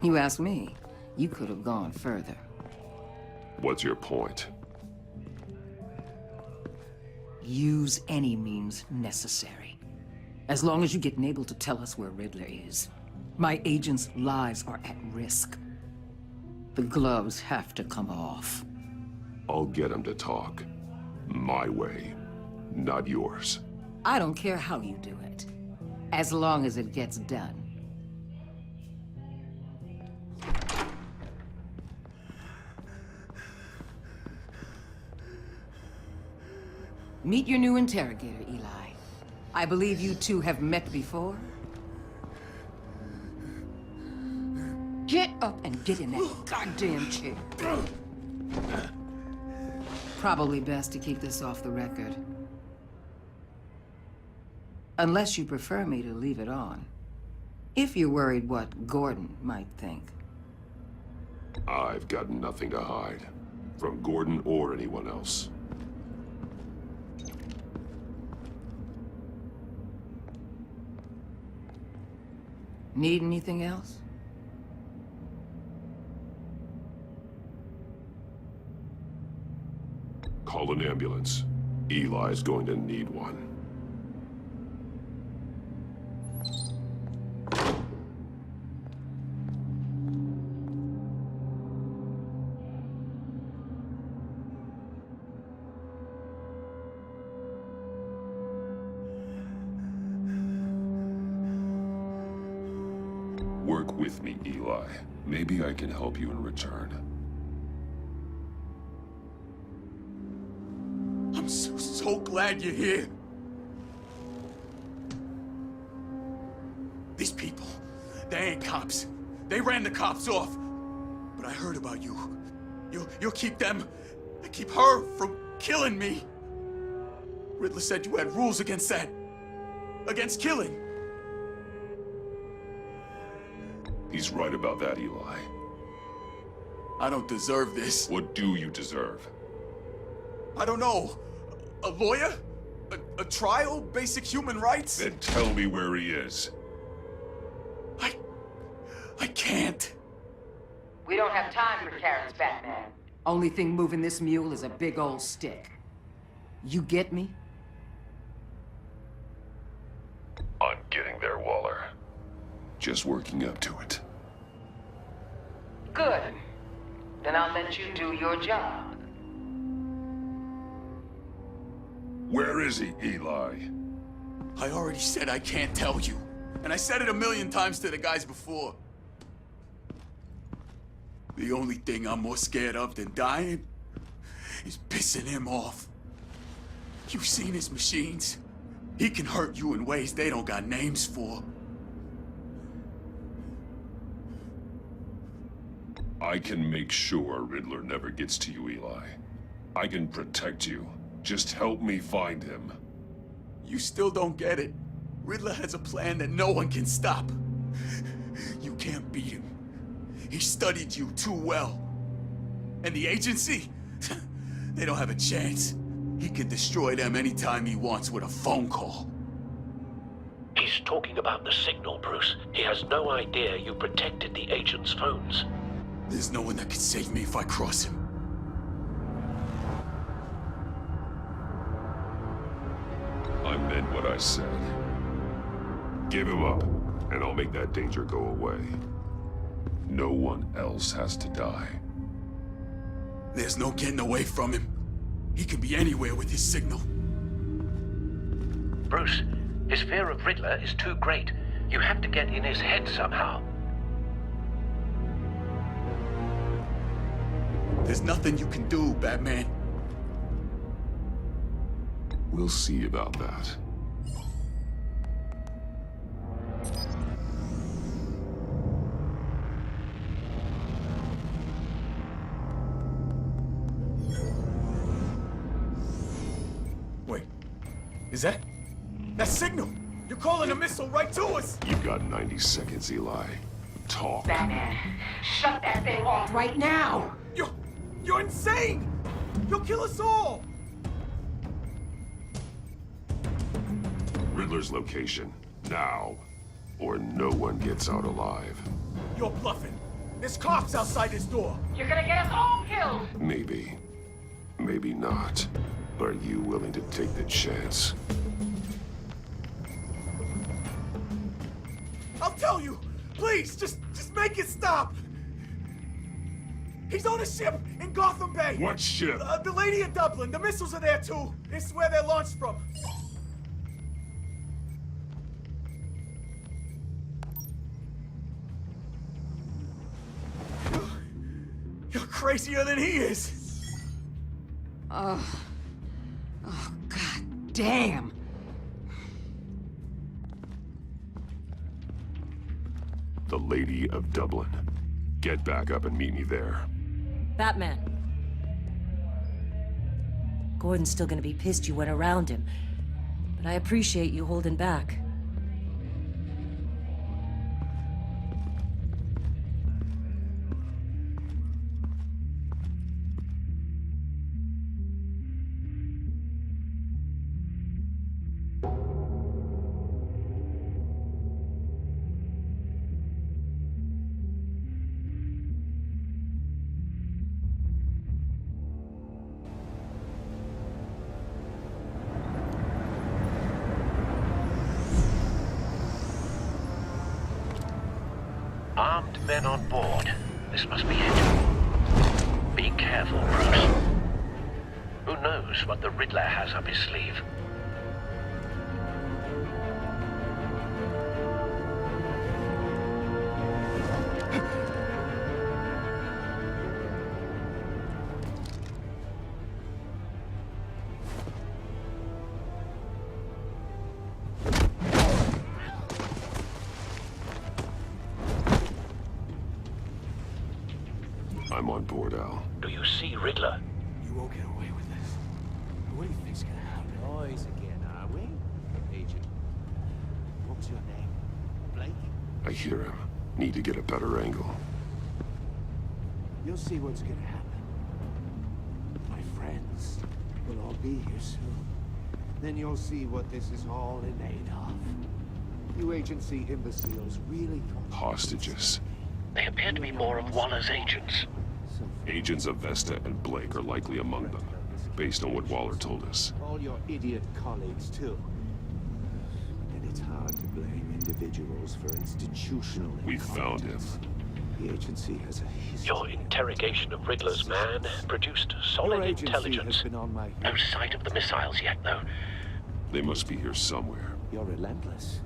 You ask me, you could have gone further. What's your point? Use any means necessary. As long as you get Nabel to tell us where Riddler is. My agents' lives are at risk. The gloves have to come off. I'll get him to talk. My way, not yours. I don't care how you do it, as long as it gets done. Meet your new interrogator, Eli. I believe you two have met before. Get up and get in that goddamn chair. Probably best to keep this off the record. Unless you prefer me to leave it on. If you're worried what Gordon might think. I've got nothing to hide. From Gordon or anyone else. Need anything else? Call an ambulance. Eli's going to need one. Work with me, Eli. Maybe I can help you in return. I'm so glad you're here. These people, they ain't cops. They ran the cops off. But I heard about you. You'll keep them, keep her from killing me. Riddler said you had rules against that. Against killing. He's right about that, Eli. I don't deserve this. What do you deserve? I don't know. A lawyer? A trial? Basic human rights? Then tell me where he is. I can't. We don't have time for carrots, Batman. Only thing moving this mule is a big old stick. You get me? I'm getting there, Waller. Just working up to it. Good. Then I'll let you do your job. Where is he, Eli? I already said I can't tell you. And I said it 1,000,000 times to the guys before. The only thing I'm more scared of than dying is pissing him off. You've seen his machines. He can hurt you in ways they don't got names for. I can make sure Riddler never gets to you, Eli. I can protect you. Just help me find him. You still don't get it. Riddler has a plan that no one can stop. You can't beat him. He studied you too well. And the agency? They don't have a chance. He can destroy them anytime he wants with a phone call. He's talking about the signal, Bruce. He has no idea you protected the agent's phones. There's no one that can save me if I cross him. I meant what I said. Give him up, and I'll make that danger go away. No one else has to die. There's no getting away from him. He can be anywhere with his signal. Bruce, his fear of Riddler is too great. You have to get in his head somehow. There's nothing you can do, Batman. We'll see about that. Wait, is that signal? You're calling a missile right to us! You've got 90 seconds, Eli. Talk. Batman, shut that thing off right now! You're insane! You'll kill us all! Riddler's location, now, or no one gets out alive. You're bluffing. There's cops outside this door. You're gonna get us all killed! Maybe. Maybe not. Are you willing to take the chance? I'll tell you! Please, just make it stop! He's on a ship in Gotham Bay! What ship? The Lady of Dublin. The missiles are there, too. It's where they're launched from. You're crazier than he is! Oh, God damn! The Lady of Dublin. Get back up and meet me there. Batman. Gordon's still gonna be pissed you went around him, but I appreciate you holding back. Armed men on board. This must be it. Be careful, Bruce. Who knows what the Riddler has up his sleeve? I'm on board, Al. Do you see Riddler? You won't get away with this. What do you think's gonna happen? Noise again, are we? Agent, what's your name? Blake? I hear him. Need to get a better angle. You'll see what's gonna happen. My friends will all be here soon. Then you'll see what this is all in aid of. You agency imbeciles really thought... Hostages. They appear to be more of Waller's agents. Agents of Vesta and Blake are likely among them, based on what Waller told us. All your idiot colleagues, too. And it's hard to blame individuals for institutional We found him. The agency has a history. Your interrogation of Riddler's man produced solid intelligence. No sight of the missiles yet, though. They must be here somewhere. You're relentless.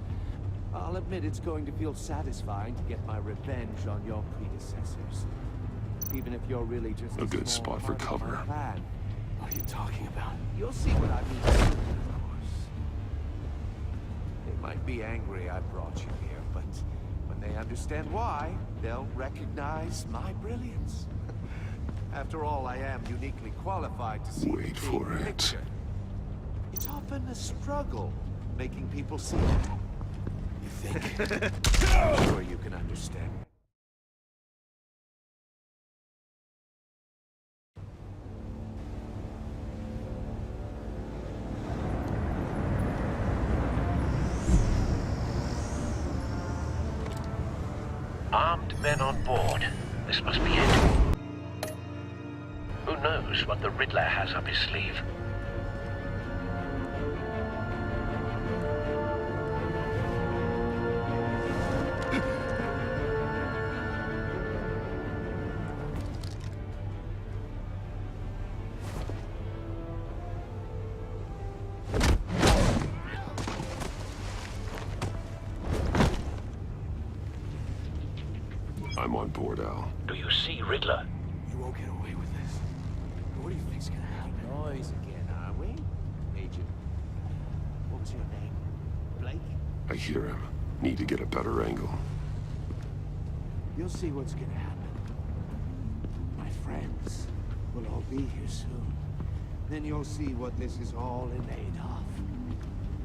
I'll admit it's going to feel satisfying to get my revenge on your predecessors. Even if you're really just a good spot for cover. What are you talking about? You'll see what I mean, of course. They might be angry I brought you here, but when they understand why, they'll recognize my brilliance. After all, I am uniquely qualified to see the big picture. It's often a struggle making people see that. You think? I'm sure you can understand. Armed men on board. This must be it. Who knows what the Riddler has up his sleeve? I'm on board, Al. Do you see Riddler? You won't get away with this. What do you think's gonna happen? Noise again, are we? Agent, what's your name? Blake? I hear him. Need to get a better angle. You'll see what's gonna happen. My friends will all be here soon. Then you'll see what this is all in aid of.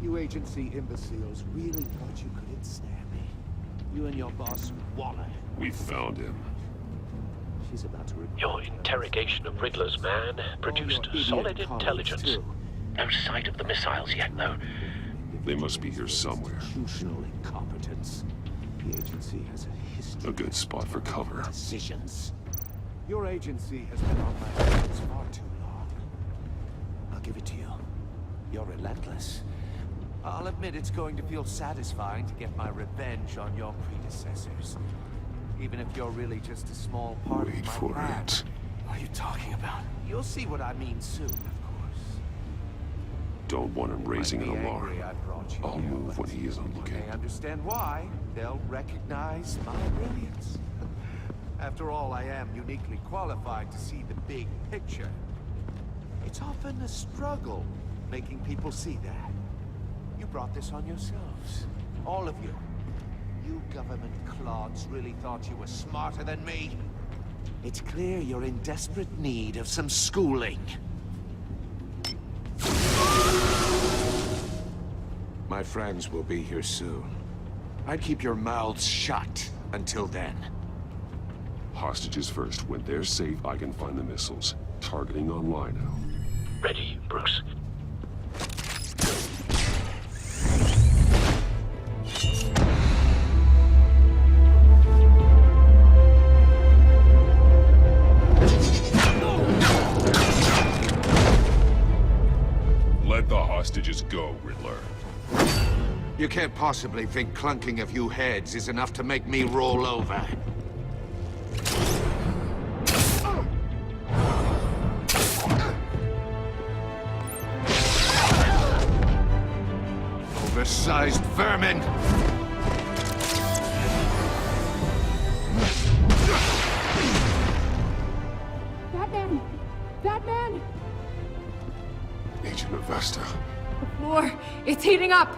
You agency imbeciles really thought you couldn't stand me. You and your boss, Waller. We found him. She's about to... Your interrogation of Riddler's man produced solid intelligence. No sight of the missiles yet, though. They must be here somewhere. Institutional incompetence. The agency has a history... A good spot for cover. Decisions. Your agency has been on my hands far too long. I'll give it to you. You're relentless. I'll admit it's going to feel satisfying to get my revenge on your predecessors. Even if you're really just a small part of my plan. It. What are you talking about? You'll see what I mean soon, of course. Don't want him raising an alarm. I'll here, move when he isn't looking. When they understand why, they'll recognize my brilliance. After all, I am uniquely qualified to see the big picture. It's often a struggle making people see that. You brought this on yourselves. All of you. You government clods really thought you were smarter than me? It's clear you're in desperate need of some schooling. My friends will be here soon. I'd keep your mouths shut until then. Hostages first. When they're safe, I can find the missiles. Targeting online now. Ready, Bruce. Let the hostages go, Riddler. You can't possibly think clunking a few heads is enough to make me roll over. oversized vermin! Batman! Batman! Agent Avesta. The floor, it's heating up!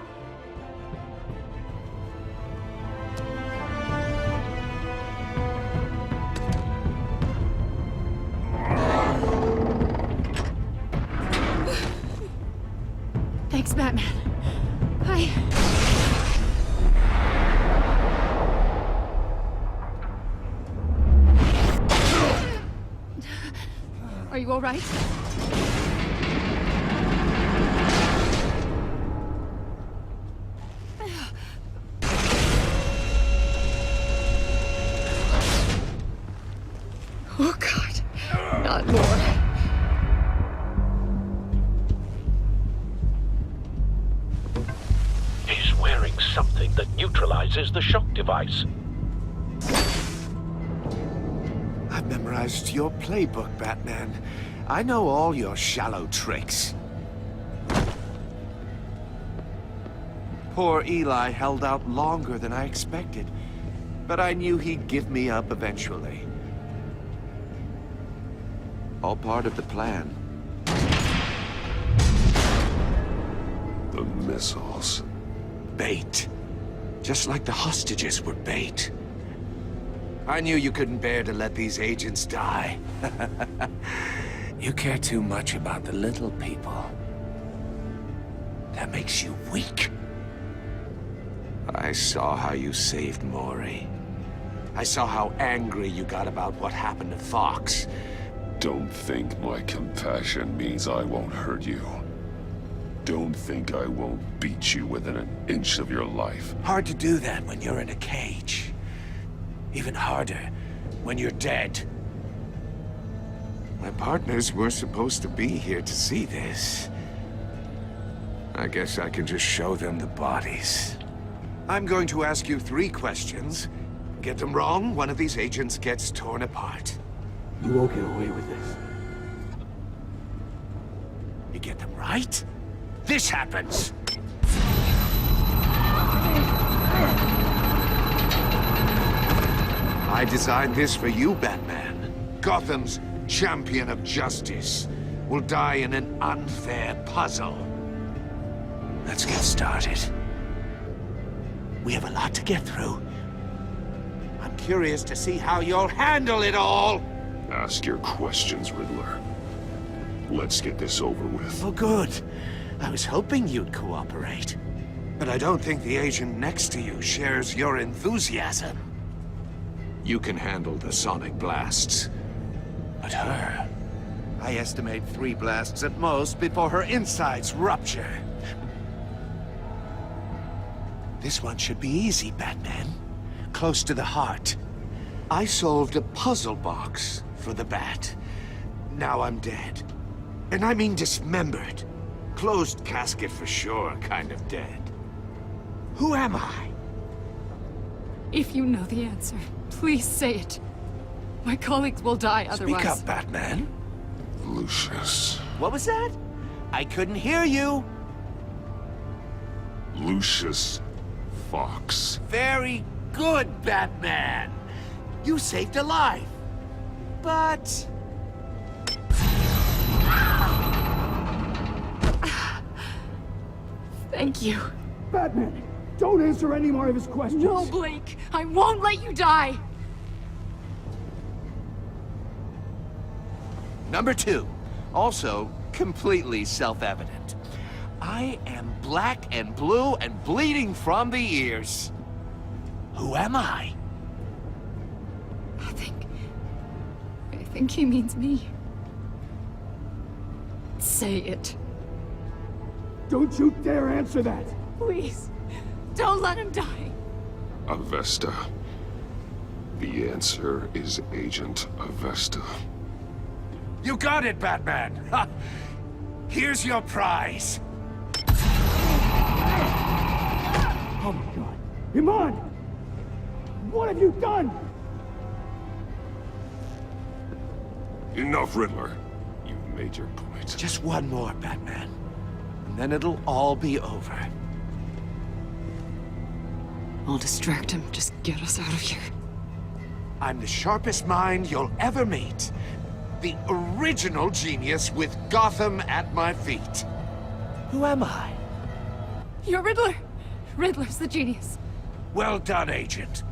Thanks, Batman. Are you all right? Oh, God. Not more. He's wearing something that neutralizes the shock device. I've memorized your playbook, Batman. I know all your shallow tricks. Poor Eli held out longer than I expected, but I knew he'd give me up eventually. All part of the plan. The missiles. Bait. Just like the hostages were bait. I knew you couldn't bear to let these agents die. You care too much about the little people. That makes you weak. I saw how you saved Maury. I saw how angry you got about what happened to Fox. Don't think my compassion means I won't hurt you. Don't think I won't beat you within an inch of your life. Hard to do that when you're in a cage. Even harder when you're dead. My partners were supposed to be here to see this. I guess I can just show them the bodies. I'm going to ask you 3 questions. Get them wrong, one of these agents gets torn apart. You won't get away with this. You get them right, this happens. I designed this for you, Batman. Gotham's champion of justice will die in an unfair puzzle. Let's get started. We have a lot to get through. I'm curious to see how you'll handle it all. Ask your questions, Riddler. Let's get this over with. Oh, good. I was hoping you'd cooperate. But I don't think the agent next to you shares your enthusiasm. You can handle the sonic blasts. But her... I estimate 3 blasts at most before her insides rupture. This one should be easy, Batman. Close to the heart. I solved a puzzle box for the Bat. Now I'm dead. And I mean dismembered. Closed casket for sure, kind of dead. Who am I? If you know the answer, please say it. My colleagues will die otherwise. Speak up, Batman. Lucius. What was that? I couldn't hear you. Lucius Fox. Very good, Batman. You saved a life. But... Thank you. Batman, don't answer any more of his questions. No, Blake. I won't let you die. Number 2. Also completely self-evident. I am black and blue and bleeding from the ears. Who am I? I think he means me. Say it. Don't you dare answer that! Please, don't let him die. Avesta. The answer is Agent Avesta. You got it, Batman! Ha! Here's your prize! Oh my God! Iman! What have you done? Enough, Riddler. You've made your point. Just one more, Batman. And then it'll all be over. I'll distract him. Just get us out of here. I'm the sharpest mind you'll ever meet. The original genius with Gotham at my feet. Who am I? You're Riddler. Riddler's the genius. Well done, Agent.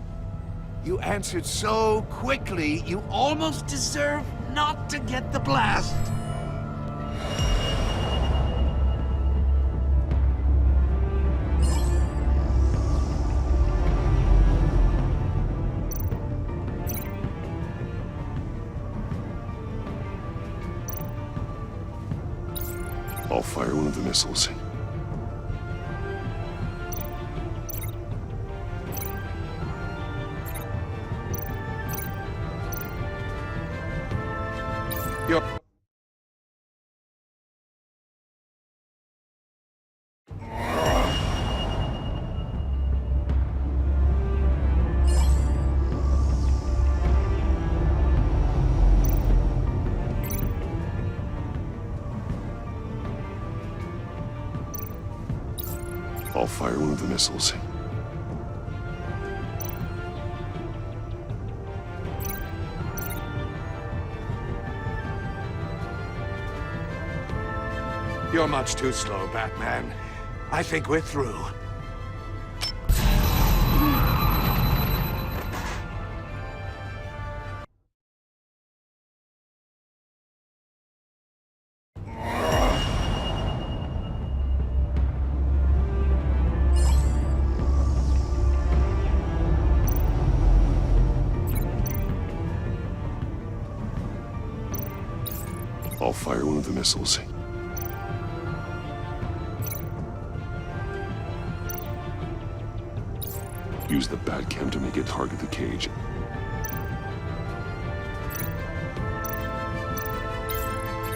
You answered so quickly, you almost deserve not to get the blast. I'll fire one of the missiles. You're... I'll fire one of the missiles. You're much too slow, Batman. I think we're through. I'll fire one of the missiles. Use the Batcam to make it target the cage.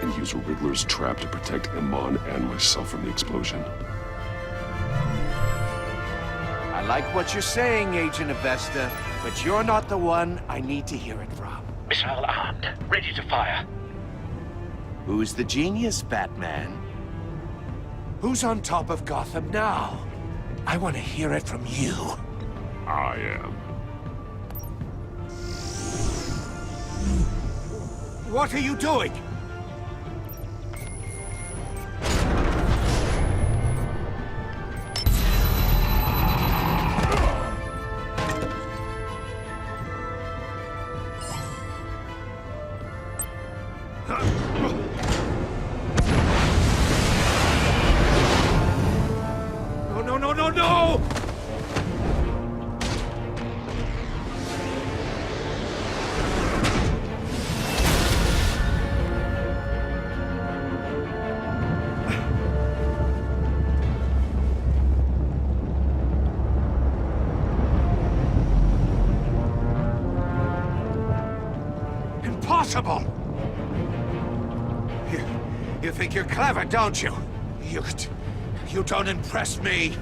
And use Riddler's trap to protect Iman and myself from the explosion. I like what you're saying, Agent Avesta, but you're not the one I need to hear it from. Missile armed, ready to fire. Who's the genius, Batman? Who's on top of Gotham now? I want to hear it from you. I am. What are you doing? No! Impossible! You think you're clever, don't you? You don't impress me.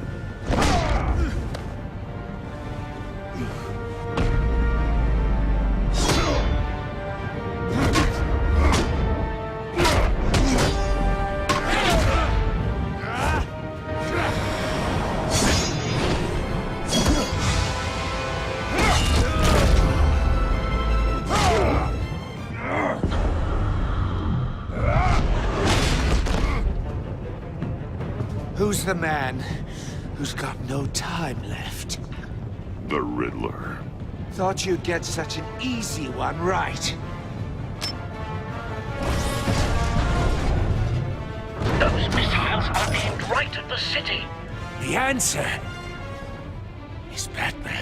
Who's the man who's got no time left? The Riddler. Thought you'd get such an easy one right. Those missiles are aimed right at the city. The answer is Batman.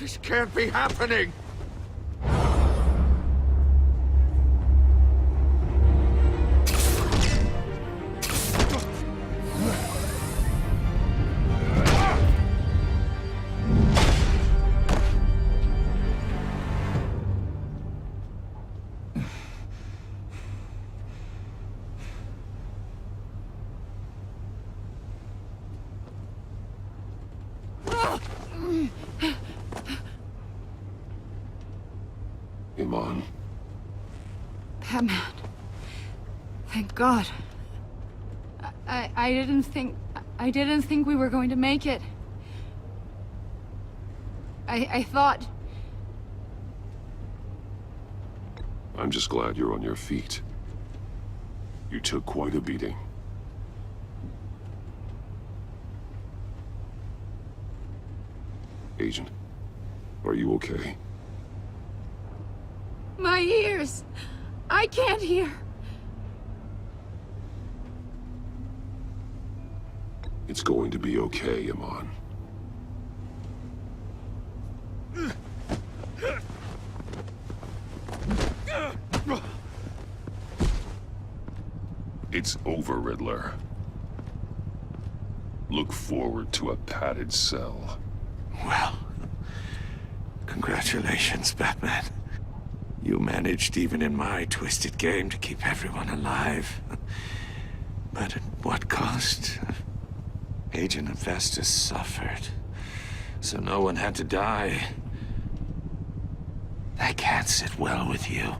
This can't be happening! Iman. Batman. Thank God. I didn't think we were going to make it. I thought... I'm just glad you're on your feet. You took quite a beating. Agent, are you okay? My ears! I can't hear! It's going to be okay, Iman. It's over, Riddler. Look forward to a padded cell. Well, congratulations, Batman. You managed, even in my twisted game, to keep everyone alive. But at what cost? Agent Hephaestus suffered, so no one had to die. That can't sit well with you.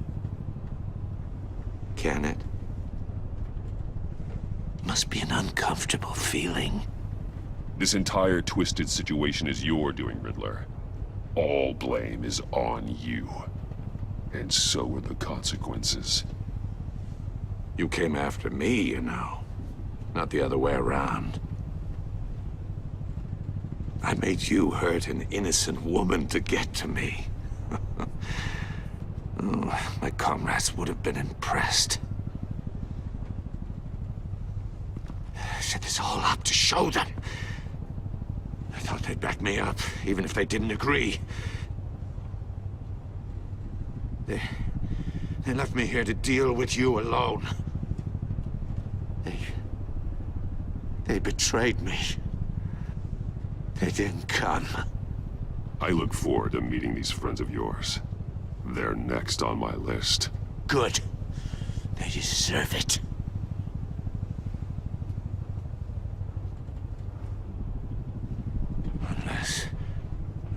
Can it? Must be an uncomfortable feeling. This entire twisted situation is your doing, Riddler. All blame is on you. And so are the consequences. You came after me, you know. Not the other way around. I made you hurt an innocent woman to get to me. Oh, my comrades would have been impressed. I set this all up to show them. I thought they'd back me up, even if they didn't agree. They left me here to deal with you alone. They betrayed me. They didn't come. I look forward to meeting these friends of yours. They're next on my list. Good. They deserve it.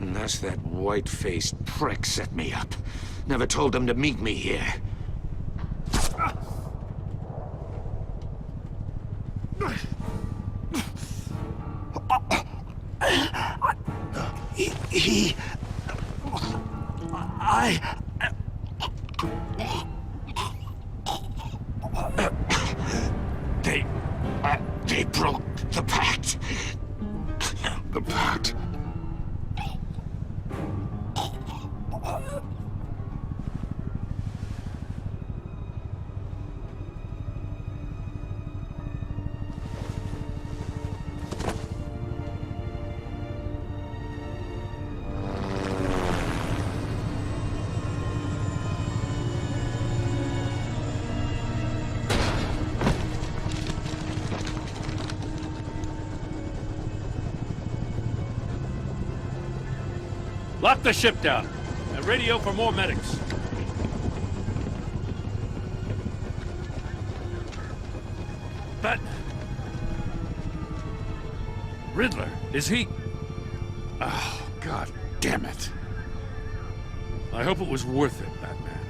Unless that white-faced prick set me up. Never told them to meet me here. They broke the pact. The pact? Lock the ship down and radio for more medics. But Riddler, is he? Oh, God damn it. I hope it was worth it, Batman.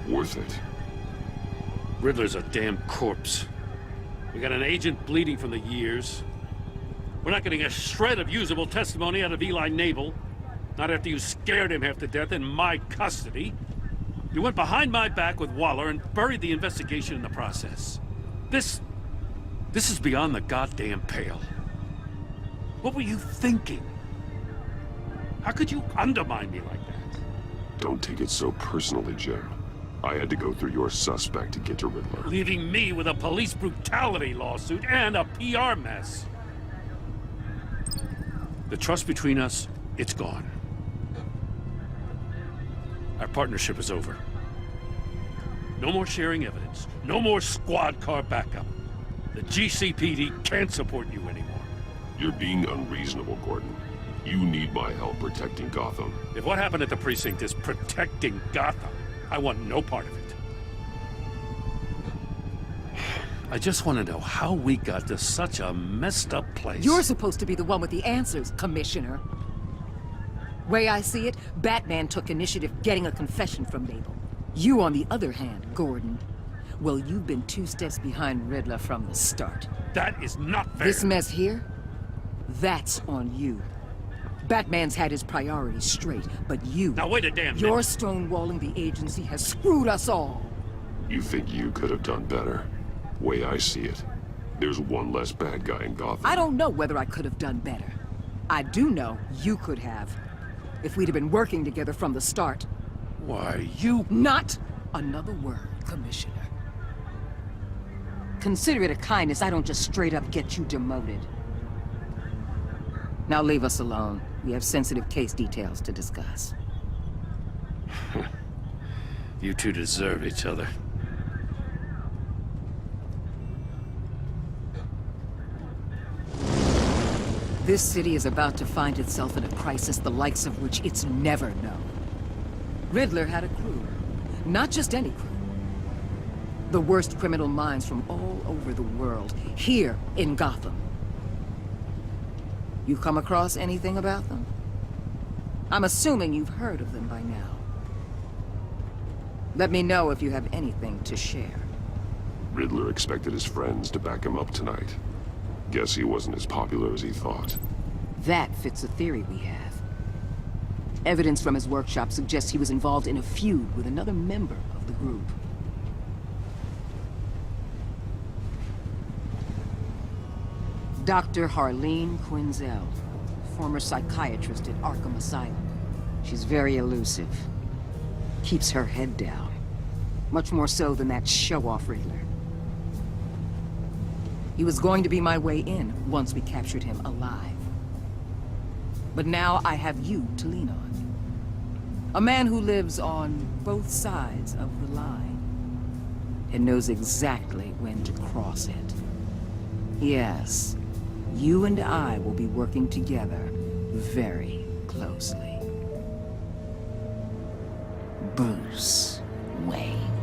Worth it? Riddler's a damn corpse. We got an agent bleeding from the years. We're not getting a shred of usable testimony out of Eli Nabel. Not after you scared him half to death in my custody. You went behind my back with Waller and buried the investigation in the process. This is beyond the goddamn pale. What were you thinking? How could you undermine me like that? Don't take it so personally, Jim. I had to go through your suspect to get to Riddler. Leaving me with a police brutality lawsuit and a PR mess. The trust between us, it's gone. Our partnership is over. No more sharing evidence. No more squad car backup. The GCPD can't support you anymore. You're being unreasonable, Gordon. You need my help protecting Gotham. If what happened at the precinct is protecting Gotham, I want no part of it. I just want to know how we got to such a messed up place. You're supposed to be the one with the answers, Commissioner. Way I see it, Batman took initiative getting a confession from Mabel. You, on the other hand, Gordon, well, you've been 2 steps behind Riddler from the start. That is not fair. This mess here, that's on you. Batman's had his priorities straight, but you... Now wait a damn minute. Your stonewalling the agency has screwed us all. You think you could have done better? Way I see it, there's one less bad guy in Gotham. I don't know whether I could have done better. I do know you could have. If we'd have been working together from the start. Why, you... Not another word, Commissioner. Consider it a kindness I don't just straight up get you demoted. Now leave us alone. We have sensitive case details to discuss. You two deserve each other. This city is about to find itself in a crisis the likes of which it's never known. Riddler had a crew. Not just any crew. The worst criminal minds from all over the world, here in Gotham. You come across anything about them? I'm assuming you've heard of them by now. Let me know if you have anything to share. Riddler expected his friends to back him up tonight. Guess he wasn't as popular as he thought. That fits a theory we have. Evidence from his workshop suggests he was involved in a feud with another member of the group. Dr. Harleen Quinzel, former psychiatrist at Arkham Asylum. She's very elusive. Keeps her head down. Much more so than that show-off Riddler. He was going to be my way in once we captured him alive. But now I have you to lean on. A man who lives on both sides of the line and knows exactly when to cross it. Yes, you and I will be working together very closely. Bruce Wayne.